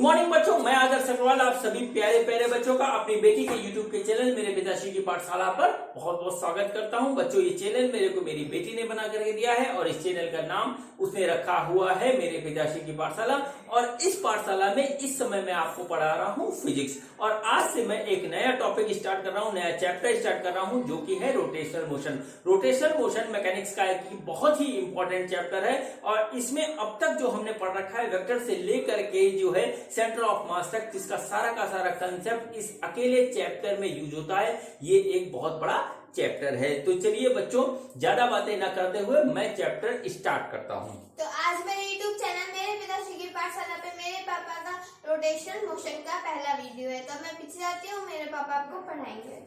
Morning बच्चों, मैं आदर्श अग्रवाल आप सभी प्यारे प्यारे बच्चों का अपनी बेटी के यूट्यूब के चैनल मेरे पिताश्री की पाठशाला पर बहुत बहुत स्वागत करता हूं। बच्चों, ये चैनल मेरे को मेरी बेटी ने बना करके दिया है और इस चैनल का नाम उसने रखा हुआ है मेरे पिताश्री की पाठशाला। और इस पाठशाला में इस समय मैं आपको पढ़ा रहा हूँ फिजिक्स। और आज से मैं एक नया टॉपिक स्टार्ट कर रहा हूँ, नया चैप्टर स्टार्ट कर रहा हूँ, जो कि है rotational motion. Rotational motion mechanics का एक बहुत ही इंपॉर्टेंट चैप्टर है और इसमें अब तक जो हमने पढ़ रखा है वेक्टर से लेकर के जो है सेंटर ऑफ मास तक, जिसका सारा का सारा कंसेप्ट इस अकेले चैप्टर में यूज होता है। ये एक बहुत बड़ा चैप्टर है। तो चलिए बच्चों, ज्यादा बातें ना करते हुए मैं चैप्टर स्टार्ट करता हूँ। तो आज मेरे YouTube चैनल मेरे पिताश्री की पाठशाला पे मेरे पापा का रोटेशनल मोशन का पहला वीडियो है। तो मैं पीछे जाती हूँ, मेरे पापा आपको पढ़ाएंगे।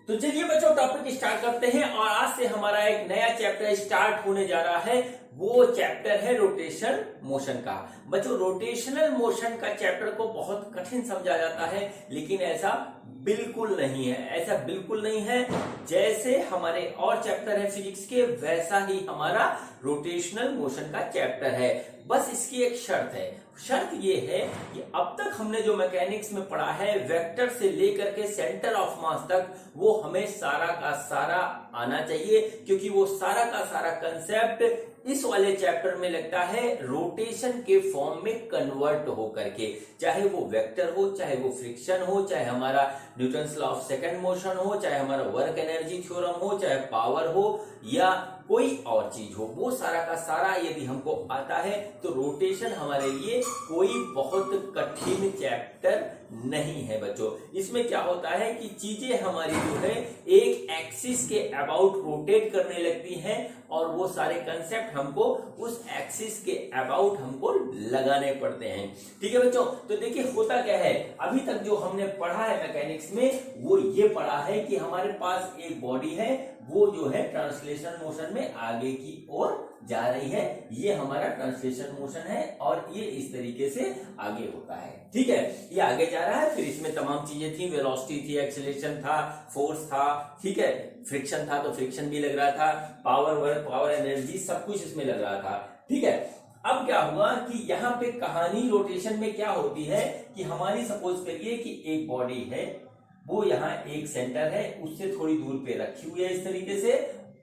तो चलिए बच्चों, टॉपिक स्टार्ट करते हैं। और आज से हमारा एक नया चैप्टर स्टार्ट होने जा रहा है। वो चैप्टर है रोटेशनल मोशन का। बच्चों, रोटेशनल मोशन का चैप्टर को बहुत कठिन समझा जाता है, लेकिन ऐसा बिल्कुल नहीं है। ऐसा बिल्कुल नहीं है। जैसे हमारे और चैप्टर है फिजिक्स के, वैसा ही हमारा रोटेशनल मोशन का चैप्टर है। बस इसकी एक शर्त है। शर्त ये है कि अब तक हमने जो मैकेनिक्स में पढ़ा है वेक्टर से लेकर के सेंटर ऑफ मास तक, वो हमें सारा का सारा आना चाहिए, क्योंकि वो सारा का सारा कंसेप्ट इस वाले चैप्टर में लगता है रोटेशन के फॉर्म में कन्वर्ट हो करके। चाहे वो वेक्टर हो, चाहे वो फ्रिक्शन हो, चाहे हमारा Newton's law of second motion हो, चाहे हमारा वर्क एनर्जी थ्योरम हो, चाहे पावर हो या कोई और चीज हो, वो सारा का सारा यदि हमको आता है तो रोटेशन हमारे लिए कोई बहुत कठिन चैप्टर नहीं है। बच्चों, इसमें क्या होता है कि चीजें हमारी जो है एक एक्सिस के अबाउट रोटेट करने लगती हैं और वो सारे कंसेप्ट हमको उस एक्सिस के अबाउट हमको लगाने पड़ते हैं। ठीक है बच्चों, तो देखिए होता क्या है, अभी तक जो हमने पढ़ा है मैकेनिक्स में वो ये पढ़ा है कि हमारे पास एक बॉडी है, वो जो है ट्रांसलेशन मोशन में आगे की ओर जा रही है। ये हमारा ट्रांसलेशन मोशन है और ये इस तरीके से आगे होता है। ठीक है, ये आगे जा रहा है। फिर इसमें तमाम चीजें थी, वेलोसिटी थी, एक्सेलरेशन था, फोर्स था, ठीक है, फ्रिक्शन था तो फ्रिक्शन भी लग रहा था, पावर वर्क, पावर एनर्जी, सब कुछ इसमें लग रहा था। ठीक है, अब क्या हुआ कि यहाँ पे कहानी रोटेशन में क्या होती है कि हमारी सपोज करिए कि एक बॉडी है, वो यहाँ एक सेंटर है, उससे थोड़ी दूर पे रखी हुई है इस तरीके से,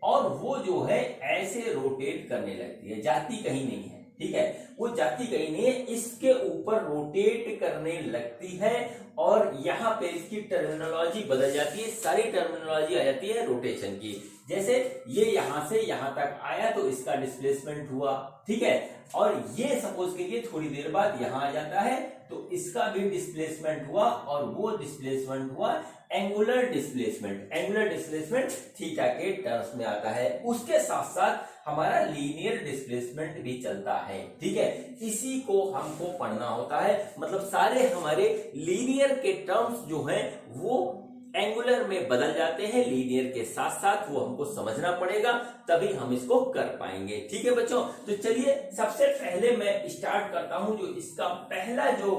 और वो जो है ऐसे रोटेट करने लगती है, जाती कहीं नहीं है। ठीक है, वो जाती कहीं नहीं है, इसके ऊपर रोटेट करने लगती है और यहाँ पे इसकी टर्मिनोलॉजी बदल जाती है, सारी टर्मिनोलॉजी आ जाती है रोटेशन की। जैसे ये यहां से यहां तक आया तो इसका डिस्प्लेसमेंट हुआ, ठीक है, और ये सपोज कीजिए थोड़ी देर बाद यहां आ जाता है तो इसका भी डिस्प्लेसमेंट हुआ और वो डिस्प्लेसमेंट हुआ angular displacement. Angular displacement theta के टर्म्स में आता है। उसके साथ साथ हमारा लीनियर डिस्प्लेसमेंट भी चलता है। ठीक है, इसी को हमको पढ़ना होता है। मतलब सारे हमारे लीनियर के टर्म्स जो हैं वो एंगुलर में बदल जाते हैं, लीनियर के साथ साथ वो हमको समझना पड़ेगा, तभी हम इसको कर पाएंगे। ठीक है बच्चों, तो चलिए सबसे पहले मैं स्टार्ट करता हूं। जो इसका पहला जो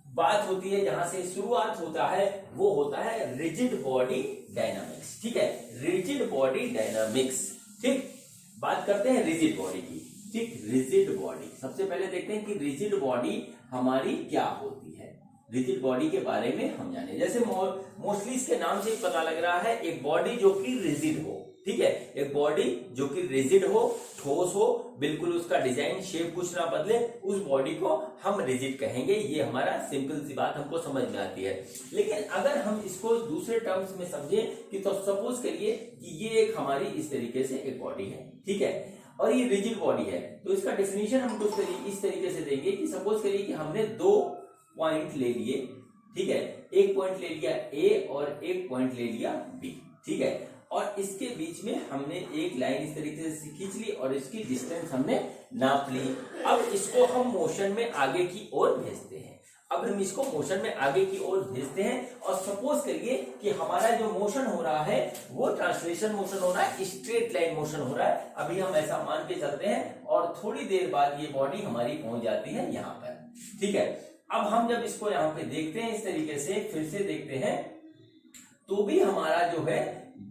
बात होती है, जहां से शुरुआत होता है, वो होता है रिजिड बॉडी डायनामिक्स। ठीक है, रिजिड बॉडी डायनामिक्स। ठीक, बात करते हैं रिजिड बॉडी की। ठीक, रिजिड बॉडी सबसे पहले देखते हैं कि रिजिड बॉडी हमारी क्या होती है। रिजिड बॉडी के बारे में हम जाने, जैसे मोस्टली इसके नाम से पता लग रहा है, एक बॉडी जो कि रिजिड हो। ठीक है, एक बॉडी जो कि रिजिड हो, ठोस हो, बिल्कुल उसका डिजाइन शेप कुछ ना बदले, उस बॉडी को हम रिजिड कहेंगे। ये हमारा सिंपल सी बात हमको समझ में आती है। लेकिन अगर हम इसको दूसरे टर्म्स में समझे कि तो सपोज करिए कि ये एक हमारी इस तरीके से एक बॉडी है, ठीक है, और ये रिजिड बॉडी है, तो इसका डेफिनेशन हम कुछ इस तरीके से देंगे कि सपोज करिए कि हमने दो पॉइंट ले लिए, ठीक है, एक पॉइंट ले लिया ए और एक पॉइंट ले लिया बी, ठीक है, और इसके बीच में हमने एक लाइन इस तरीके से खींच ली और इसकी डिस्टेंस हमने नाप ली। अब इसको हम मोशन में आगे की ओर भेजते हैं। अब हम इसको मोशन में आगे की ओर भेजते हैं और सपोज करिए कि हमारा जो मोशन हो रहा है वो ट्रांसलेशन मोशन हो रहा है, स्ट्रेट लाइन मोशन हो रहा है। अभी हम ऐसा मान के चलते हैं और थोड़ी देर बाद ये बॉडी हमारी पहुंच जाती है यहाँ पर। ठीक है, अब हम जब इसको यहाँ पे देखते हैं इस तरीके से, फिर से देखते हैं, तो भी हमारा जो है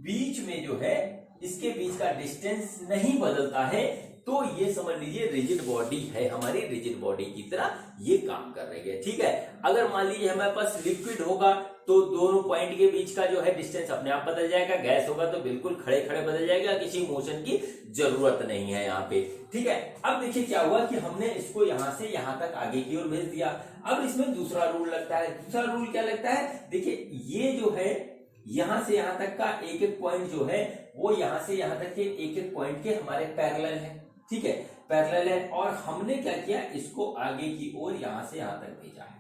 बीच में जो है इसके बीच का डिस्टेंस नहीं बदलता है, तो ये समझ लीजिए रिजिड बॉडी है, हमारी रिजिड बॉडी की तरह ये काम कर रही है। ठीक है, अगर मान लीजिए हमारे पास लिक्विड होगा तो दोनों पॉइंट के बीच का जो है डिस्टेंस अपने आप बदल जाएगा, गैस होगा तो बिल्कुल खड़े खड़े बदल जाएगा, किसी मोशन की जरूरत नहीं है यहाँ पे। ठीक है, अब देखिए क्या हुआ कि हमने इसको यहां से यहां तक आगे की ओर भेज दिया। अब इसमें दूसरा रूल लगता है। दूसरा रूल क्या लगता है, देखिए ये जो है यहां से यहां तक का एक एक पॉइंट जो है वो यहां से यहां तक के एक एक पॉइंट के हमारे पैरेलल है। ठीक है, पैरेलल है, और हमने क्या किया, इसको आगे की ओर यहां से यहां तक भेजा है।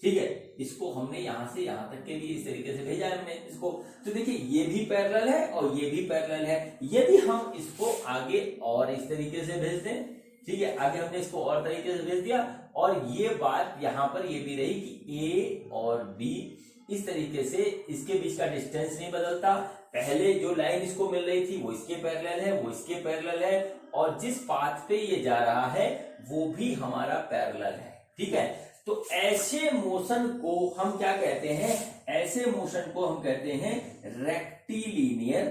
ठीक है, इसको हमने यहां से यहां तक के लिए इस तरीके से भेजा है हमने इसको। तो देखिए ये भी पैरेलल है और ये भी पैरेलल है। यदि हम इसको आगे और इस तरीके से भेज दें, ठीक है, आगे हमने इसको और तरीके से भेज दिया, और ये बात यहां पर ये भी रही कि ए और बी इस तरीके से इसके बीच का डिस्टेंस नहीं बदलता। पहले जो लाइन इसको मिल रही थी वो इसके पैरेलल है, वो इसके पैरेलल है, और जिस पाथ पे ये जा रहा है वो भी हमारा पैरेलल है। ठीक है, तो ऐसे मोशन को हम क्या कहते हैं, ऐसे मोशन को हम कहते हैं रेक्टिलिनियर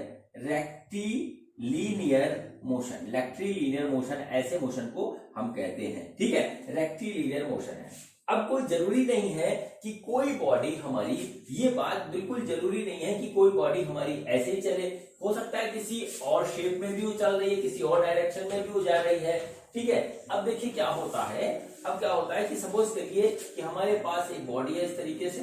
मोशन। रेक्टिलिनियर मोशन, ऐसे मोशन को हम कहते हैं। ठीक है, रेक्टिलिनियर मोशन है। अब कोई जरूरी नहीं है कि कोई बॉडी हमारी, ये बात बिल्कुल जरूरी नहीं है कि कोई बॉडी हमारी ऐसे ही चले, हो सकता है किसी और शेप में भी वो चल रही है, किसी और डायरेक्शन में भी वो जा रही है। ठीक है, अब देखिए क्या होता है, अब क्या होता है कि सपोज करिए कि हमारे पास एक बॉडी है इस तरीके से।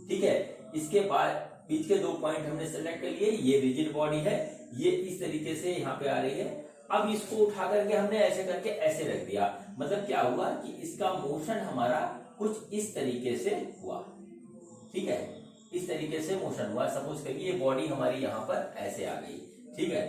ठीक है, इसके बाद बीच के दो पॉइंट हमने सेलेक्ट कर लिए, ये रिजिड बॉडी है, ये इस तरीके से यहाँ पे आ रही है। अब इसको उठा करके हमने ऐसे करके ऐसे रख दिया, मतलब क्या हुआ कि इसका मोशन हमारा कुछ इस तरीके से हुआ। ठीक है, इस तरीके से मोशन हुआ। सपोज करिए ये बॉडी हमारी यहाँ पर ऐसे आ गई। ठीक है,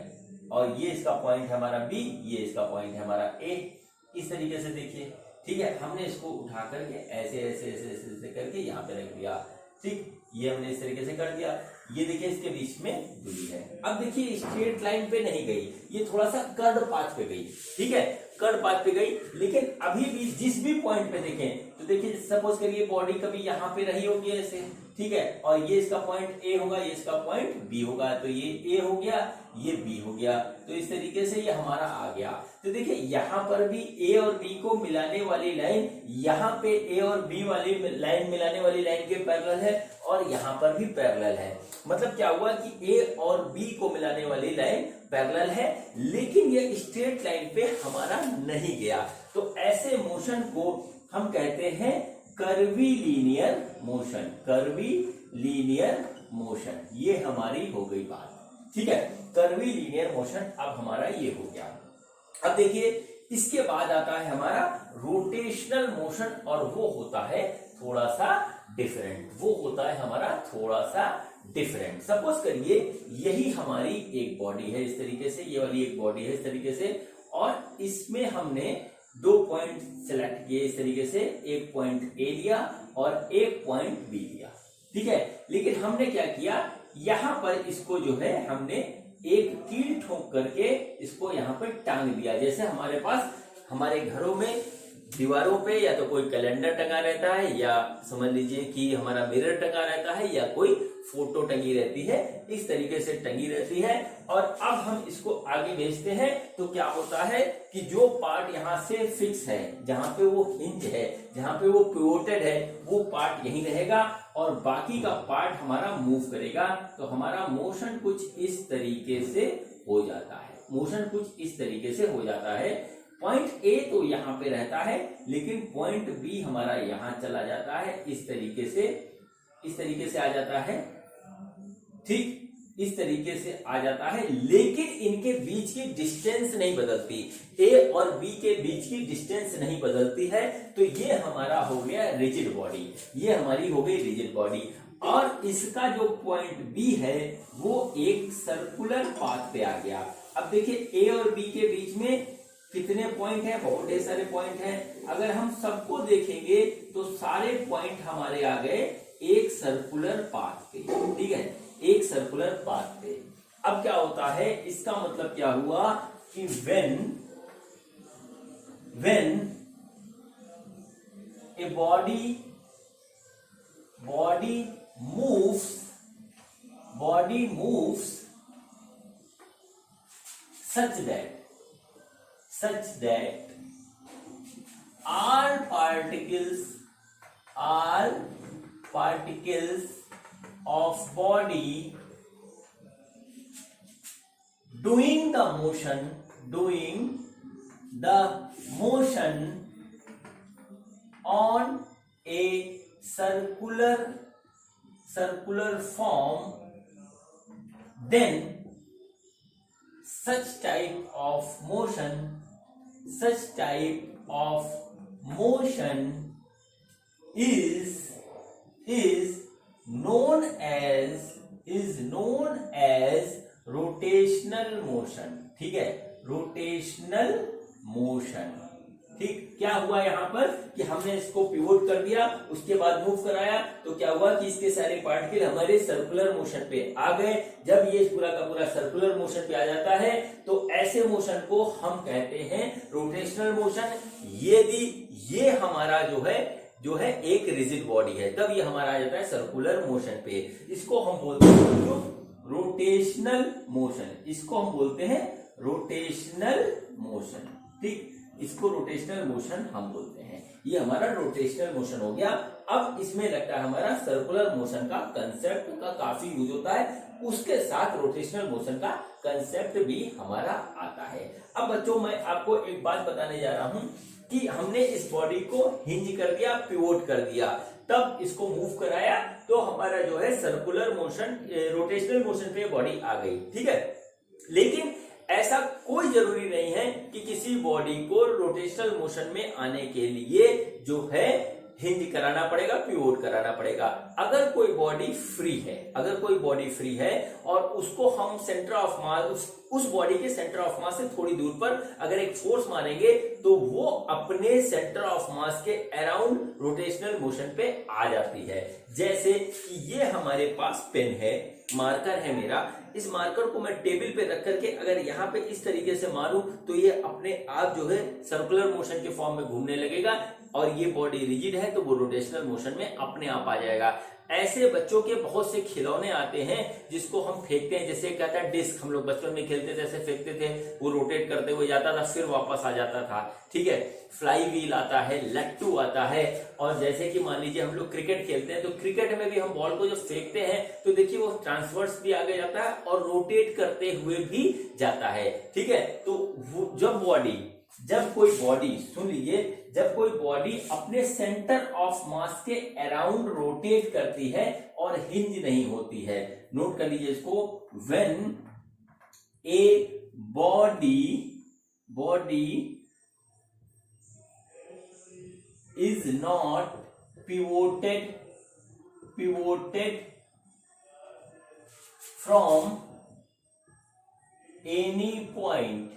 और ये इसका पॉइंट है हमारा बी, ये इसका पॉइंट है हमारा ए, इस तरीके से देखिए। ठीक है, हमने इसको उठा करके ऐसे ऐसे ऐसे ऐसे, ऐसे करके यहाँ पे रख दिया। ठीक, ये हमने इस तरीके से कर दिया। ये देखिए इसके बीच में दूरी है। अब देखिए स्ट्रेट लाइन पे नहीं गई, ये थोड़ा सा कर्व पाथ पे गई। ठीक है, कर्व पाथ पे गई, लेकिन अभी भी जिस भी पॉइंट पे देखें तो देखिए सपोज करिए बॉडी कभी यहाँ पे रही होगी ऐसे। ठीक है, और ये इसका पॉइंट ए होगा, ये इसका पॉइंट बी होगा, तो ये ए हो गया, ये बी हो गया, तो इस तरीके से ये हमारा आ गया। तो देखिए यहाँ पर भी ए और बी को मिलाने वाली लाइन, यहाँ पे ए और बी वाली लाइन मिलाने वाली लाइन के पैरेलल है, और यहाँ पर भी पैरेलल है। मतलब क्या हुआ कि ए और बी को मिलाने वाली लाइन पैरेलल है, लेकिन ये स्ट्रेट लाइन पे हमारा नहीं गया। तो ऐसे मोशन को हम कहते हैं कर्वीलिनियर मोशन। कर्वीलिनियर मोशन, ये हमारी हो गई बात। ठीक है, कर्वीलिनियर मोशन अब हमारा ये हो गया। अब देखिए इसके बाद आता है हमारा रोटेशनल मोशन, और वो होता है थोड़ा सा डिफरेंट। वो होता है हमारा थोड़ा सा डिफरेंट। सपोज करिए यही हमारी एक बॉडी है इस तरीके से, ये वाली एक बॉडी है इस तरीके से, और इसमें हमने दो पॉइंट सेलेक्ट किए इस तरीके से, एक पॉइंट ए लिया और एक पॉइंट बी लिया। ठीक है, लेकिन हमने क्या किया, यहां पर इसको जो है हमने एक कील ठोक करके इसको यहां पर टांग दिया। जैसे हमारे पास हमारे घरों में दीवारों पे या तो कोई कैलेंडर टंगा रहता है, या समझ लीजिए कि हमारा मिरर टंगा रहता है, या कोई फोटो टंगी रहती है, इस तरीके से टंगी रहती है। और अब हम इसको आगे भेजते हैं तो क्या होता है कि जो पार्ट यहाँ से फिक्स है, जहां पे वो हिंज है, जहां पे वो पिवोटेड है, वो पार्ट यहीं रहेगा, और बाकी का पार्ट हमारा मूव करेगा। तो हमारा मोशन कुछ इस तरीके से हो जाता है। मोशन कुछ इस तरीके से हो जाता है। पॉइंट ए तो यहाँ पे रहता है, लेकिन पॉइंट बी हमारा यहाँ चला जाता है, इस तरीके से आ जाता है। ठीक, इस तरीके से आ जाता है, लेकिन इनके बीच की डिस्टेंस नहीं बदलती। ए और बी के बीच की डिस्टेंस नहीं बदलती है। तो ये हमारा हो गया रिजिड बॉडी, ये हमारी हो गई रिजिड बॉडी। और इसका जो पॉइंट बी है वो एक सर्कुलर पाथ पे आ गया। अब देखिए ए और बी के बीच में कितने पॉइंट हैं, बहुत ढेर सारे पॉइंट हैं। अगर हम सबको देखेंगे तो सारे पॉइंट हमारे आ गए एक सर्कुलर पाथ पे। ठीक है, एक सर्कुलर पाथ पे। अब क्या होता है, इसका मतलब क्या हुआ कि when a body moves such such that all particles of body doing the motion on a circular form, then such type of motion is known as rotational motion. ठीक है, रोटेशनल मोशन। ठीक, क्या हुआ यहां पर कि हमने इसको पिवोट कर दिया, उसके बाद मूव कराया, तो क्या हुआ कि इसके सारे पार्टिकल हमारे सर्कुलर मोशन पे आ गए। जब ये पूरा का पूरा सर्कुलर मोशन पे आ जाता है तो ऐसे मोशन को हम कहते हैं रोटेशनल मोशन। यदि ये हमारा जो है एक रिजिड बॉडी है, तब ये हमारा आ जाता है सर्कुलर मोशन पे। इसको हम बोलते हैं रोटेशनल मोशन। इसको हम बोलते हैं रोटेशनल मोशन। ठीक, इसको रोटेशनल मोशन हम बोलते हैं। ये हमारा रोटेशनल मोशन हो गया। अब इसमें लगता है हमारा सर्कुलर मोशन का कंसेप्ट का काफी यूज होता है, उसके साथ रोटेशनल मोशन का कंसेप्ट भी हमारा आता है। अब बच्चों, मैं आपको एक बात बताने जा रहा हूं कि हमने इस बॉडी को हिंज कर दिया, पिवोट कर दिया, तब इसको मूव कराया, तो हमारा जो है सर्कुलर मोशन, रोटेशनल मोशन पे बॉडी आ गई। ठीक है, लेकिन ऐसा कोई जरूरी नहीं है कि किसी बॉडी को रोटेशनल मोशन में आने के लिए जो है हिंज कराना पड़ेगा, पिवोट कराना पड़ेगा। अगर कोई बॉडी फ्री है और उसको हम सेंटर ऑफ मास, उस बॉडी के सेंटर ऑफ मास से थोड़ी दूर पर अगर एक फोर्स मारेंगे तो वो अपने सेंटर ऑफ मास के अराउंड रोटेशनल मोशन पे आ जाती है। जैसे कि ये हमारे पास पेन है, मार्कर है मेरा, इस मार्कर को मैं टेबल पे रख करके अगर यहाँ पे इस तरीके से मारूं तो ये अपने आप जो है सर्कुलर मोशन के फॉर्म में घूमने लगेगा, और ये बॉडी रिजिड है तो वो रोटेशनल मोशन में अपने आप आ जाएगा। ऐसे बच्चों के बहुत से खिलौने आते हैं जिसको हम फेंकते हैं, जैसे कहता है डिस्क, हम लोग बचपन में खेलते थे, ऐसे फेंकते थे, वो रोटेट करते हुए जाता था, फिर वापस आ जाता था। ठीक है, फ्लाई व्हील आता है, लट्टू आता है, और जैसे कि मान लीजिए हम लोग क्रिकेट खेलते हैं तो क्रिकेट में भी हम बॉल को जब फेंकते हैं तो देखिए वो ट्रांसवर्स भी आगे जाता है और रोटेट करते हुए भी जाता है। ठीक है, तो जब कोई बॉडी सुन लीजिए, जब कोई बॉडी अपने सेंटर ऑफ मास के अराउंड रोटेट करती है और हिंज नहीं होती है, नोट कर लीजिए इसको, when a body is not pivoted from any point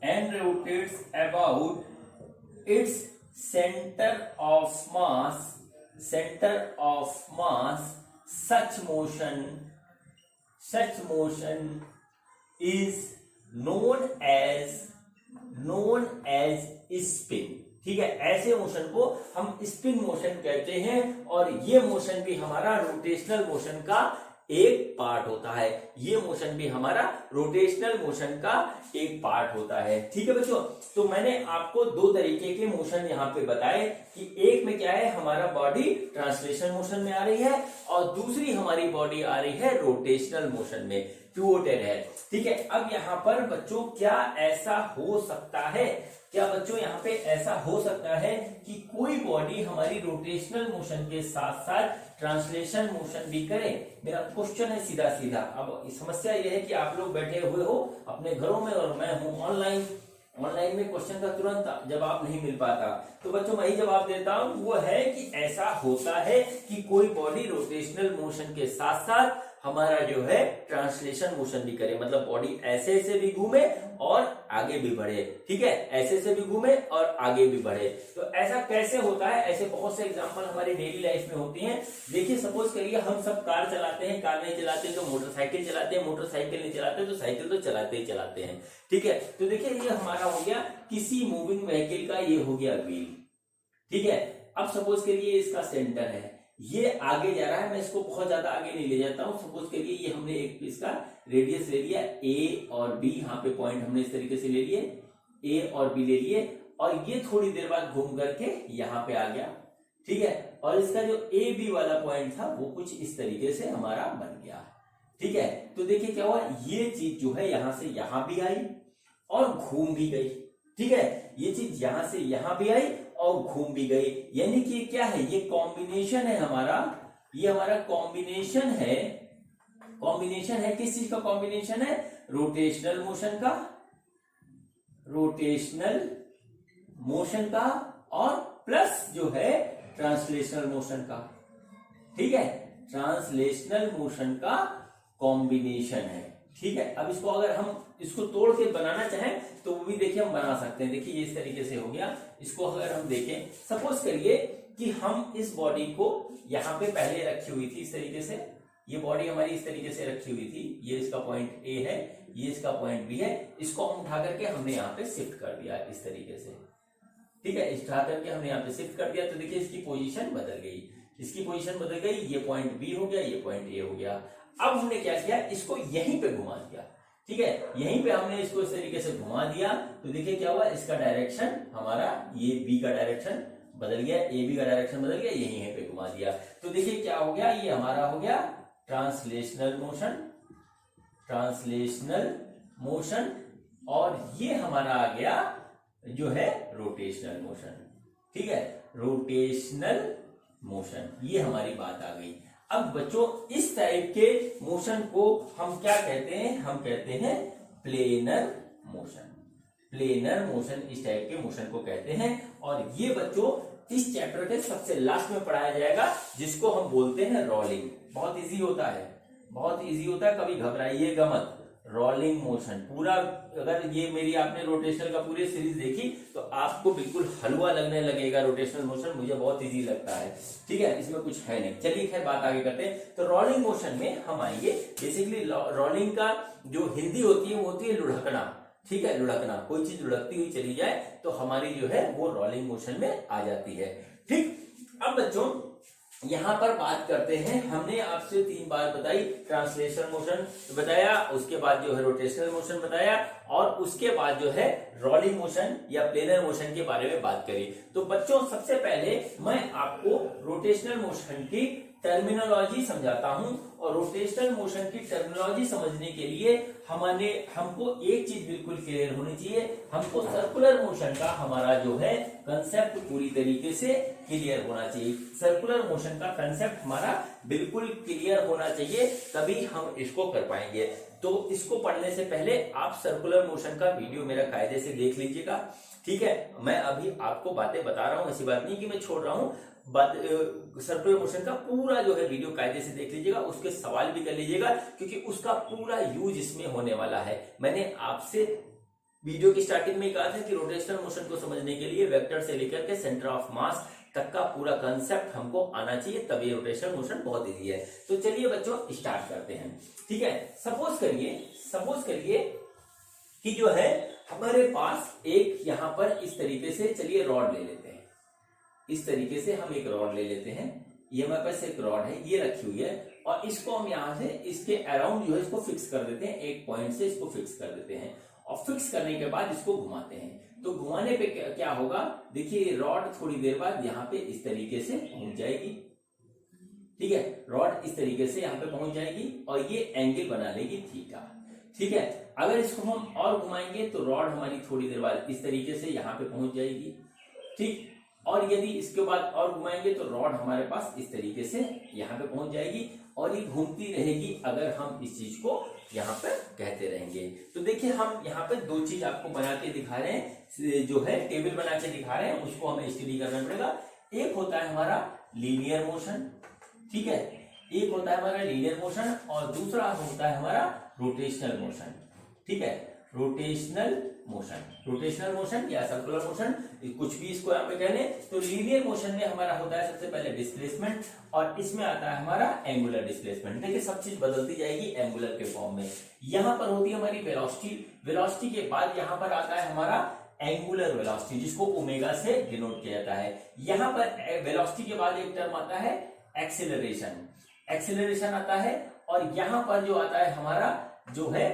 and rotates about its center of mass, such motion is known as spin। ठीक है, ऐसे मोशन को हम स्पिन मोशन कहते हैं, और ये मोशन भी हमारा रोटेशनल मोशन का एक पार्ट होता है। ये मोशन भी हमारा रोटेशनल मोशन का एक पार्ट होता है। ठीक है बच्चों, तो मैंने आपको दो तरीके के मोशन यहाँ पे बताए कि एक में क्या है, हमारा बॉडी ट्रांसलेशन मोशन में आ रही है, और दूसरी हमारी बॉडी आ रही है रोटेशनल मोशन में, पिवोटेड है। ठीक है, अब यहाँ पर बच्चों क्या ऐसा हो सकता है, क्या बच्चों यहाँ पे ऐसा हो सकता है कि कोई बॉडी हमारी रोटेशनल मोशन के साथ साथ ट्रांसलेशन मोशन भी करे? मेरा क्वेश्चन है सीधा सीधा। अब समस्या यह है कि आप लोग बैठे हुए हो अपने घरों में और मैं हूं ऑनलाइन में क्वेश्चन का तुरंत जवाब नहीं मिल पाता, तो बच्चों मैं ही जवाब देता हूं, वो है कि ऐसा होता है कि कोई बॉडी रोटेशनल मोशन के साथ साथ हमारा जो है ट्रांसलेशन मोशन भी करे, मतलब बॉडी ऐसे से भी घूमे और आगे भी बढ़े। ठीक है, ऐसे से भी घूमे और आगे भी बढ़े। तो ऐसा कैसे होता है? ऐसे बहुत से एग्जांपल हमारी डेली लाइफ में होती हैं। देखिए, सपोज करिए हम सब कार चलाते हैं, कार नहीं चलाते तो मोटरसाइकिल चलाते हैं, मोटरसाइकिल नहीं चलाते तो साइकिल तो चलाते ही चलाते हैं। ठीक है, तो देखिए ये हमारा हो गया किसी मूविंग व्हीकल का, ये हो गया व्हील। ठीक है, अब सपोज करिए इसका सेंटर है, ये आगे जा रहा है, मैं इसको बहुत ज्यादा आगे नहीं ले जाता हूं। सपोज करिए ये हमने एक इसका रेडियस ले लिया ए और बी, यहाँ पे पॉइंट हमने इस तरीके से ले लिए, ए और बी ले लिए, और ये थोड़ी देर बाद घूम करके यहाँ पे आ गया, ठीक है। और इसका जो ए बी वाला पॉइंट था वो कुछ इस तरीके से हमारा बन गया, ठीक है। तो देखिए क्या हुआ, ये चीज जो है यहां से यहां भी आई और घूम भी गई, ठीक है। ये चीज यहां से यहां भी आई और घूम भी गई, यानी कि क्या है, ये कॉम्बिनेशन है हमारा, ये हमारा कॉम्बिनेशन है। कॉम्बिनेशन है किस चीज का कॉम्बिनेशन है, रोटेशनल मोशन का, रोटेशनल मोशन का, और प्लस जो है ट्रांसलेशनल मोशन का, ठीक है। ट्रांसलेशनल मोशन का कॉम्बिनेशन है, ठीक है। अब इसको अगर हम इसको तोड़ के बनाना चाहें तो वो भी देखिए हम बना सकते हैं। देखिए ये इस तरीके से हो गया। इसको अगर हम देखें, सपोज करिए कि हम इस बॉडी को यहाँ पे पहले रखी हुई थी इस तरीके से, ये बॉडी हमारी इस तरीके से रखी हुई थी, ये इसका पॉइंट ए है, ये इसका पॉइंट बी है। इसको हम उठा करके हमने यहाँ पे शिफ्ट कर दिया इस तरीके से, ठीक है। उठा करके हमने यहाँ पे शिफ्ट कर दिया, तो देखिए इसकी पोजीशन बदल गई, इसकी पोजीशन बदल गई, ये पॉइंट बी हो गया, ये पॉइंट ए हो गया। अब हमने क्या किया, इसको यहीं पे घुमा दिया, ठीक है। यहीं पे हमने इसको इस तरीके से घुमा दिया, तो देखिए क्या हुआ, इसका डायरेक्शन हमारा, ये बी का डायरेक्शन बदल गया, ए बी का डायरेक्शन बदल गया, यहीं पे घुमा दिया। तो देखिए क्या हो गया, ये हमारा हो गया ट्रांसलेशनल मोशन, ट्रांसलेशनल मोशन, और ये हमारा आ गया जो है रोटेशनल मोशन, ठीक है। रोटेशनल मोशन, ये हमारी बात आ गई। अब बच्चों इस टाइप के मोशन को हम क्या कहते हैं, हम कहते हैं प्लेनर मोशन। प्लेनर मोशन इस टाइप के मोशन को कहते हैं, और ये बच्चों इस चैप्टर के सबसे लास्ट में पढ़ाया जाएगा, जिसको हम बोलते हैं रोलिंग। बहुत इजी होता है, बहुत इजी होता है, कभी घबराइएगा मत। रोलिंग मोशन पूरा, अगर ये मेरी आपने रोटेशनल का पूरी सीरीज देखी तो आपको बिल्कुल हलवा लगने लगेगा। रोटेशनल मोशन मुझे बहुत इजी लगता है, ठीक है, इसमें कुछ है नहीं। चलिए खैर बात आगे करते हैं। तो रोलिंग मोशन में हम आएंगे। बेसिकली रोलिंग का जो हिंदी होती है वो होती है लुढ़कना, ठीक है, लुढ़कना। कोई चीज लुढ़कती हुई चली जाए तो हमारी जो है वो रोलिंग मोशन में आ जाती है, ठीक। अब बच्चों यहां पर बात करते हैं, हमने आपसे 3 बार बताई, ट्रांसलेशनल मोशन बताया, उसके बाद जो है रोटेशनल मोशन बताया, और उसके बाद जो है रोलिंग मोशन या प्लेनर मोशन के बारे में बात करी। तो बच्चों सबसे पहले मैं आपको रोटेशनल मोशन की टर्मिनोलॉजी समझाता हूं, और रोटेशनल मोशन की टर्मिनोलॉजी समझने के लिए हमको एक चीज बिल्कुल क्लियर होनी चाहिए, हमको सर्कुलर मोशन का हमारा जो है कंसेप्ट पूरी तरीके से क्लियर होना चाहिए। सर्कुलर मोशन का कंसेप्ट हमारा बिल्कुल क्लियर होना चाहिए, तभी हम इसको कर पाएंगे। तो इसको पढ़ने से पहले आप सर्कुलर मोशन का वीडियो मेरा कायदे से देख लीजिएगा, ठीक है। मैं अभी आपको बातें बता रहा हूं, ऐसी बात नहीं कि मैं छोड़ रहा हूं। सर्कुलर मोशन का पूरा जो है वीडियो कायदे से देख लीजिएगा, उसके सवाल भी कर लीजिएगा, क्योंकि उसका पूरा यूज इसमें होने वाला है। मैंने आपसे वीडियो की स्टार्टिंग में कहा था कि रोटेशनल मोशन को समझने के लिए वेक्टर से लेकर के सेंटर ऑफ मास तक का पूरा कंसेप्ट हमको आना चाहिए, तभी रोटेशनल मोशन बहुत इजी है। तो चलिए बच्चों स्टार्ट करते हैं, ठीक है। सपोज करिए कि जो है हमारे पास एक यहां पर इस तरीके से, चलिए रॉड ले लेते हैं, इस तरीके से हम एक रॉड ले लेते हैं। ये हमारे पास एक रॉड है, ये रखी हुई है, और इसको हम यहां से इसके अराउंड जो है इसको फिक्स कर देते हैं, एक पॉइंट से इसको फिक्स कर देते हैं, और फिक्स करने के बाद इसको घुमाते हैं। तो घुमाने पे क्या होगा, देखिए रॉड थोड़ी देर बाद यहाँ पे इस तरीके से पहुंच जाएगी, ठीक है। रॉड इस तरीके से यहाँ पे पहुंच जाएगी, और ये एंगल बना लेगी थीटा, ठीक है। अगर इसको हम और घुमाएंगे तो रॉड हमारी थोड़ी देर बाद इस तरीके से यहाँ पे पहुंच जाएगी, ठीक। और यदि इसके बाद और घुमाएंगे तो रॉड हमारे पास इस तरीके से यहाँ पे पहुंच जाएगी, और ये घूमती रहेगी अगर हम इस चीज को यहाँ पे कहते रहेंगे। तो देखिए हम यहाँ पे 2 चीज आपको बना के दिखा रहे हैं, जो है टेबल बना के दिखा रहे हैं, उसको हमें स्टडी करना पड़ेगा। एक होता है हमारा लीनियर मोशन, ठीक है, एक होता है हमारा लीनियर मोशन, और दूसरा होता है हमारा रोटेशनल मोशन, ठीक है। रोटेशनल मोशन या सर्कुलर मोशन, कुछ भी इसको यहाँ पे कह लें। तो लीनियर मोशन में हमारा होता है सबसे पहले डिस्प्लेसमेंट, और इसमें आता है हमारा एंगुलर डिस्प्लेसमेंट। देखिए सब चीज बदलती जाएगी एंगुलर के फॉर्म में। यहाँ पर होती है हमारी वेलोसिटी के बाद यहाँ पर आता है हमारा एंगुलर वेलोसिटी, जिसको ओमेगा से डिनोट किया जाता है। यहाँ पर वेलोसिटी के बाद एक टर्म आता है एक्सेलरेशन, एक्सेलरेशन आता है। और यहां पर जो आता है हमारा जो है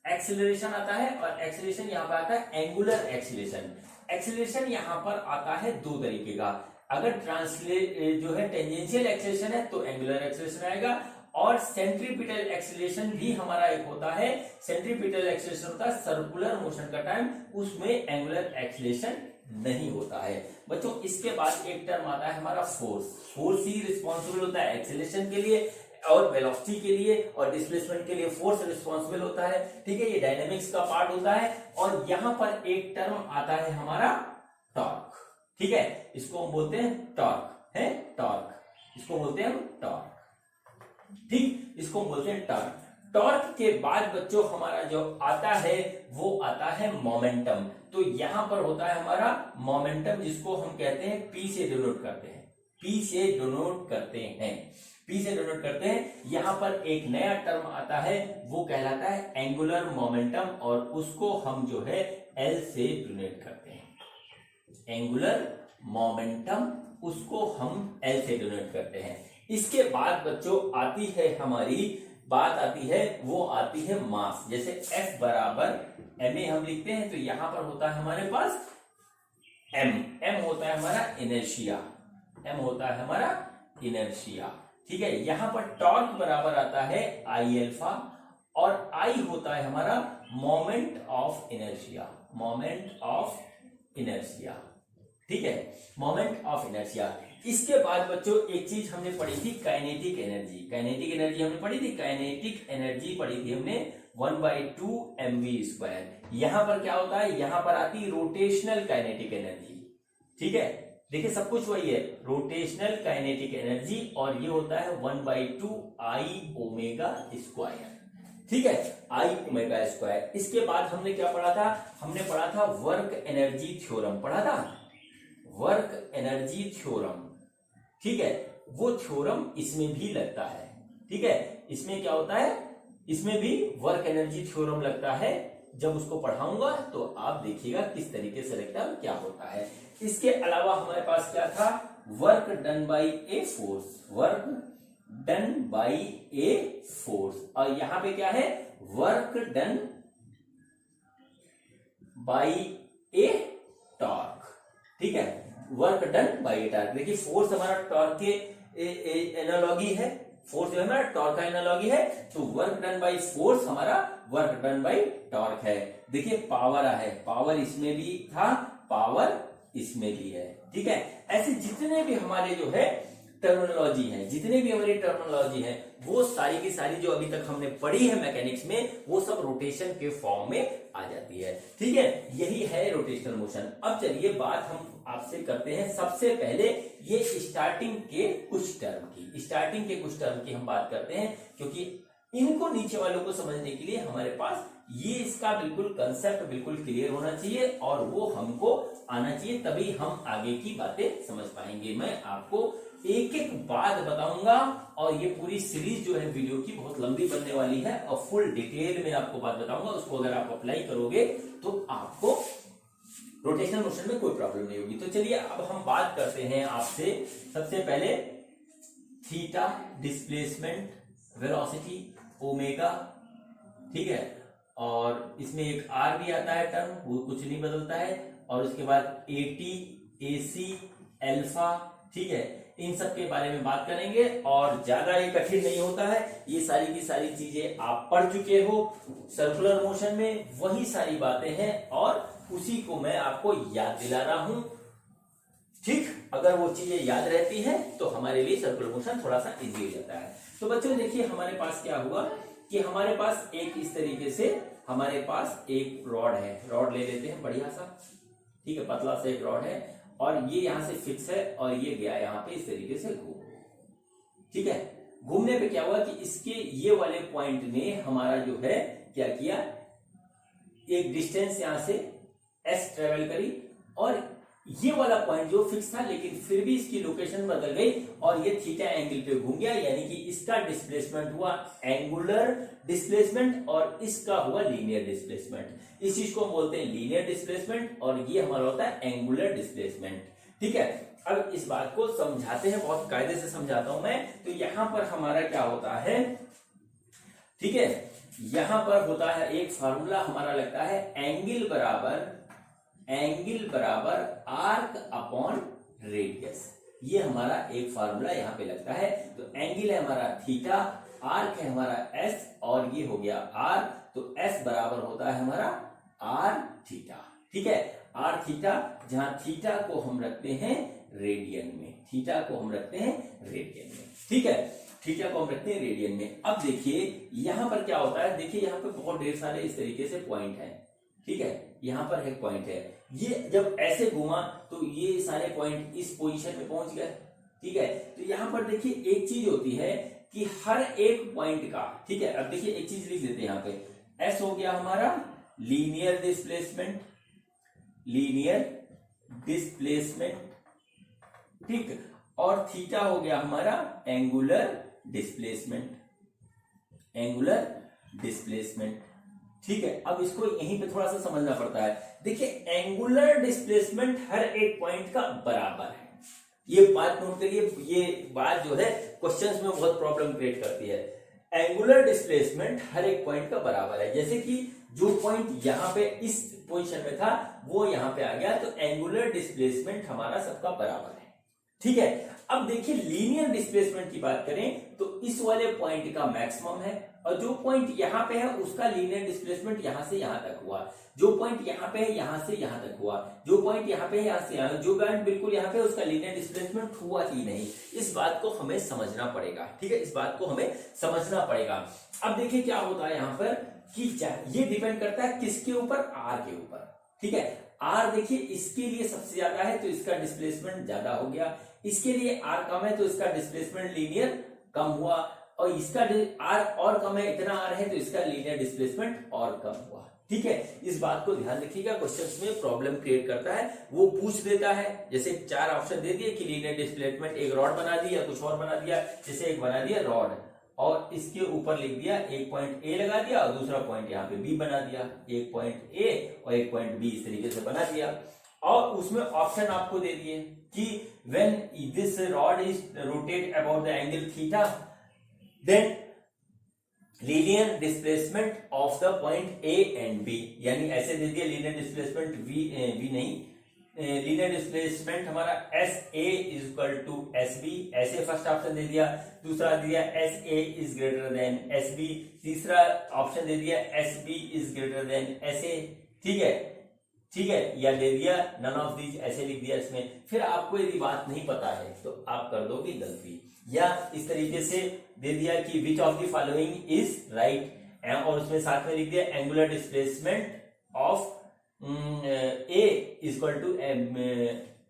एक्सेलरेशन आता है, और एक्सेलरेशन यहां पर आता है एंगुलर एक्सेलरेशन। एक्सेलरेशन यहां पर आता है दो तरीके का, अगर ट्रांसलेट जो है टेंजेंशियल एक्सेलरेशन है तो एंगुलर एक्सेलरेशन आएगा, और सेंट्रीपिटल एक्सेलरेशन भी हमारा एक होता है। सेंट्रीपिटल एक्सेलरेशन होता है सर्कुलर मोशन का टाइम, उसमें एंगुलर एक्सेलरेशन नहीं होता है। बच्चों इसके बाद एक टर्म आता है हमारा फोर्स। फोर्स ही रिस्पॉन्सिबल होता है एक्सेलरेशन के लिए और वेलोसिटी के लिए, और डिस्प्लेसमेंट के लिए फोर्स रिस्पॉन्सिबल होता है। ठीक है, ये डायनेमिक्स का पार्ट होता है। और यहां पर एक टर्म आता है हमारा टॉर्क। ठीक है, इसको हम बोलते हैं टॉर्क, है टॉर्क, इसको बोलते हैं हम टॉर्क। ठीक, इसको बोलते हैं टॉर्क। टॉर्क के बाद बच्चों हमारा जो आता है वो आता है मोमेंटम। तो यहां पर होता है हमारा मोमेंटम, जिसको हम कहते हैं पी से डिनोट करते हैं, पी से डिनोट करते हैं, पी से डिनोट करते हैं। यहां पर एक नया टर्म आता है, वो कहलाता है एंगुलर मोमेंटम, और उसको हम जो है एल से डिनोट करते हैं। एंगुलर मोमेंटम उसको हम एल से डिनोट करते हैं। इसके बाद बच्चों आती है हमारी बात आती है, वो आती है मास। जैसे F बराबर ma हम लिखते हैं, तो यहां पर होता है हमारे पास m, m होता है हमारा इनर्शिया, m होता है हमारा इनर्शिया। ठीक है, यहां पर टॉर्क बराबर आता है आई अल्फा, और I होता है हमारा moment of inertia, moment of inertia. ठीक है, मोमेंट ऑफ इनर्शिया। इसके बाद बच्चों एक चीज हमने पढ़ी थी काइनेटिक एनर्जी। काइनेटिक एनर्जी हमने पढ़ी थी, काइनेटिक एनर्जी पढ़ी थी हमने 1/2 mv²। यहां पर क्या होता है, यहां पर आती रोटेशनल काइनेटिक एनर्जी। ठीक है, देखिए सब कुछ वही है, रोटेशनल काइनेटिक एनर्जी, और ये होता है 1/2 I ω²। ठीक है, I ω²। इसके बाद हमने क्या पढ़ा था, हमने पढ़ा था वर्क एनर्जी थ्योरम, पढ़ा था वर्क एनर्जी थ्योरम। ठीक है, वो थ्योरम इसमें भी लगता है। ठीक है, इसमें क्या होता है, इसमें भी वर्क एनर्जी थ्योरम लगता है। जब उसको पढ़ाऊंगा तो आप देखिएगा किस तरीके से लगता है, क्या होता है। इसके अलावा हमारे पास क्या था, work done by a force, work done by a force, और यहां पे क्या है, work done by A torque. ठीक है, work done by A torque. देखिए फोर्स हमारा टॉर्क के एनालॉगी है, फोर्स जो है हमारा टॉर्क का एनालॉगी है, तो वर्क डन बाई फोर्स हमारा वर्क डन बाई टॉर्क है। देखिए पावर है, पावर इसमें भी था, पावर इसमें भी है। ठीक है, ऐसे जितने भी हमारे जो है टर्मिनोलॉजी है, जितने भी हमारी टर्मिनोलॉजी है, वो सारी की सारी जो अभी तक हमने पढ़ी है मैकेनिक्स में, वो सब रोटेशन के फॉर्म में आ जाती है। ठीक है, यही है रोटेशनल मोशन। अब चलिए बात हम आपसे करते हैं सबसे पहले ये स्टार्टिंग के कुछ टर्म की, स्टार्टिंग के कुछ टर्म की हम बात करते हैं, क्योंकि इनको नीचे वालों को समझने के लिए हमारे पास ये इसका बिल्कुल कंसेप्ट बिल्कुल क्लियर होना चाहिए, और वो हमको आना चाहिए, तभी हम आगे की बातें समझ पाएंगे। मैं आपको एक एक बात बताऊंगा, और ये पूरी सीरीज जो है वीडियो की बहुत लंबी बनने वाली है, और फुल डिटेल में आपको बात बताऊंगा। उसको अगर आप अप्लाई करोगे तो आपको रोटेशनल मोशन में कोई प्रॉब्लम नहीं होगी। तो चलिए अब हम बात करते हैं आपसे सबसे पहले थीटा, डिस्प्लेसमेंट, वेलोसिटी, ओमेगा। ठीक है, और इसमें एक आर भी आता है टर्म, वो कुछ नहीं बदलता है, और उसके बाद एटी, एसी, अल्फा। ठीक है, इन सब के बारे में बात करेंगे, और ज्यादा ये कठिन नहीं होता है, ये सारी की सारी चीजें आप पढ़ चुके हो सर्कुलर मोशन में, वही सारी बातें हैं, और उसी को मैं आपको याद दिला रहा हूं। ठीक, अगर वो चीजें याद रहती हैं तो हमारे लिए सर्कुलर मोशन थोड़ा सा इजी हो जाता है। तो बच्चों देखिए हमारे पास क्या हुआ कि हमारे पास एक इस तरीके से हमारे पास एक रॉड है, रॉड ले लेते हैं बढ़िया सा। ठीक है, पतला सा एक रॉड है, और ये यहां से फिक्स है, और ये गया यहां पे इस तरीके से घूम। ठीक है, घूमने पे क्या हुआ कि इसके ये वाले पॉइंट ने हमारा जो है क्या किया, एक डिस्टेंस यहां से एस ट्रेवल करी, और ये वाला पॉइंट जो फिक्स था, लेकिन फिर भी इसकी लोकेशन बदल गई, और ये थीटा एंगल पे घूम गया, यानी कि इसका डिस्प्लेसमेंट हुआ एंगुलर डिस्प्लेसमेंट, और इसका हुआ लीनियर डिस्प्लेसमेंट। इस चीज को हम बोलते हैं लीनियर डिस्प्लेसमेंट, और ये हमारा होता है एंगुलर डिस्प्लेसमेंट। ठीक है, अब इस बात को समझाते हैं, बहुत कायदे से समझाता हूं मैं। तो यहां पर हमारा क्या होता है, ठीक है, यहां पर होता है एक फार्मूला हमारा लगता है एंगल बराबर आर्क अपॉन रेडियस। ये हमारा एक फार्मूला यहां पे लगता है। तो एंगल है हमारा थीटा, आर्क है हमारा एस, और ये हो गया आर। तो एस बराबर होता है हमारा आर थीटा, ठीक है, आर थीटा, जहां थीटा को हम रखते हैं रेडियन में, थीटा को हम रखते हैं रेडियन में, ठीक है, थीटा को हम रखते हैं रेडियन में। अब देखिए यहां पर क्या होता है, देखिए यहां पर बहुत ढेर सारे इस तरीके से पॉइंट हैं, ठीक है, यहां पर एक पॉइंट है, ये जब ऐसे घुमा तो ये सारे पॉइंट इस पोजीशन में पहुंच गए, ठीक है। तो यहां पर देखिए एक चीज होती है कि हर एक पॉइंट का, ठीक है, अब देखिए एक चीज लिख देते हैं यहां पे, एस हो गया हमारा लीनियर डिस्प्लेसमेंट, ठीक, और थीटा हो गया हमारा एंगुलर डिस्प्लेसमेंट, ठीक है। अब इसको यहीं पे थोड़ा सा समझना पड़ता है। देखिए एंगुलर डिस्प्लेसमेंट हर एक पॉइंट का बराबर है, ये बात नोट करिए, ये बात जो है क्वेश्चंस में बहुत प्रॉब्लम क्रिएट करती है। एंगुलर डिस्प्लेसमेंट हर एक पॉइंट का बराबर है, जैसे कि जो पॉइंट यहां पे इस पोजीशन में था वो यहां पे आ गया, तो एंगुलर डिस्प्लेसमेंट हमारा सबका बराबर है, ठीक है। अब देखिए लीनियर डिस्प्लेसमेंट की बात करें तो इस वाले पॉइंट का मैक्सिमम है, और जो पॉइंट यहां पे है उसका लीनियर डिस्प्लेसमेंट यहां से यहां तक हुआ, जो पॉइंट यहां पे है यहां से यहां तक हुआ, जो पॉइंट यहां पे है यहां से यहां, जो पॉइंट बिल्कुल यहां पे है उसका लीनियर डिस्प्लेसमेंट हुआ ही नहीं। इस बात को हमें समझना पड़ेगा, ठीक है, इस बात को हमें समझना पड़ेगा। अब देखिए क्या होता है यहां पर कि ये डिपेंड करता है किसके ऊपर, आर के ऊपर, ठीक है। आर देखिए इसके लिए सबसे ज्यादा है तो इसका डिस्प्लेसमेंट ज्यादा हो गया, इसके लिए आर कम है तो इसका डिस्प्लेसमेंट लीनियर कम हुआ, और इसका आर और कम है, इतना आर है तो इसका लीनियर डिस्प्लेसमेंट और कम हुआ, ठीक है। इस बात को ध्यान रखिएगा, क्वेश्चंस में प्रॉब्लम क्रिएट करता है, वो पूछ देता है, जैसे 4 ऑप्शन दे दिए कि लीनियर डिस्प्लेसमेंट, एक रॉड बना दी या कुछ और बना दिया, जैसे एक बना दिया रॉड और इसके ऊपर लिख दिया एक पॉइंट ए लगा दिया और दूसरा पॉइंट यहाँ पे बी बना दिया, एक पॉइंट ए और एक पॉइंट बी इस तरीके से बना दिया, और उसमें ऑप्शन आपको दे दिए कि when this rod is rotate about the angle theta then linear displacement of the point A and B, यानी ऐसे दे दिया लीनियर डिस्प्लेसमेंट वी नहीं, लीनियर डिस्प्लेसमेंट हमारा S A is equal to S B, ऐसे फर्स्ट ऑप्शन दे दिया, दूसरा दिया S A is greater than S B, तीसरा ऑप्शन दे दिया S B is greater than S A, ठीक है, ठीक है, या दे दिया नन ऑफ दीज, ऐसे लिख दिया इसमें। फिर आपको यदि बात नहीं पता है तो आप कर दोगे गलती, या इज तरीके से दे दिया कि which of the following is right, और उसमें साथ में लिख दिया angular displacement of A is equal to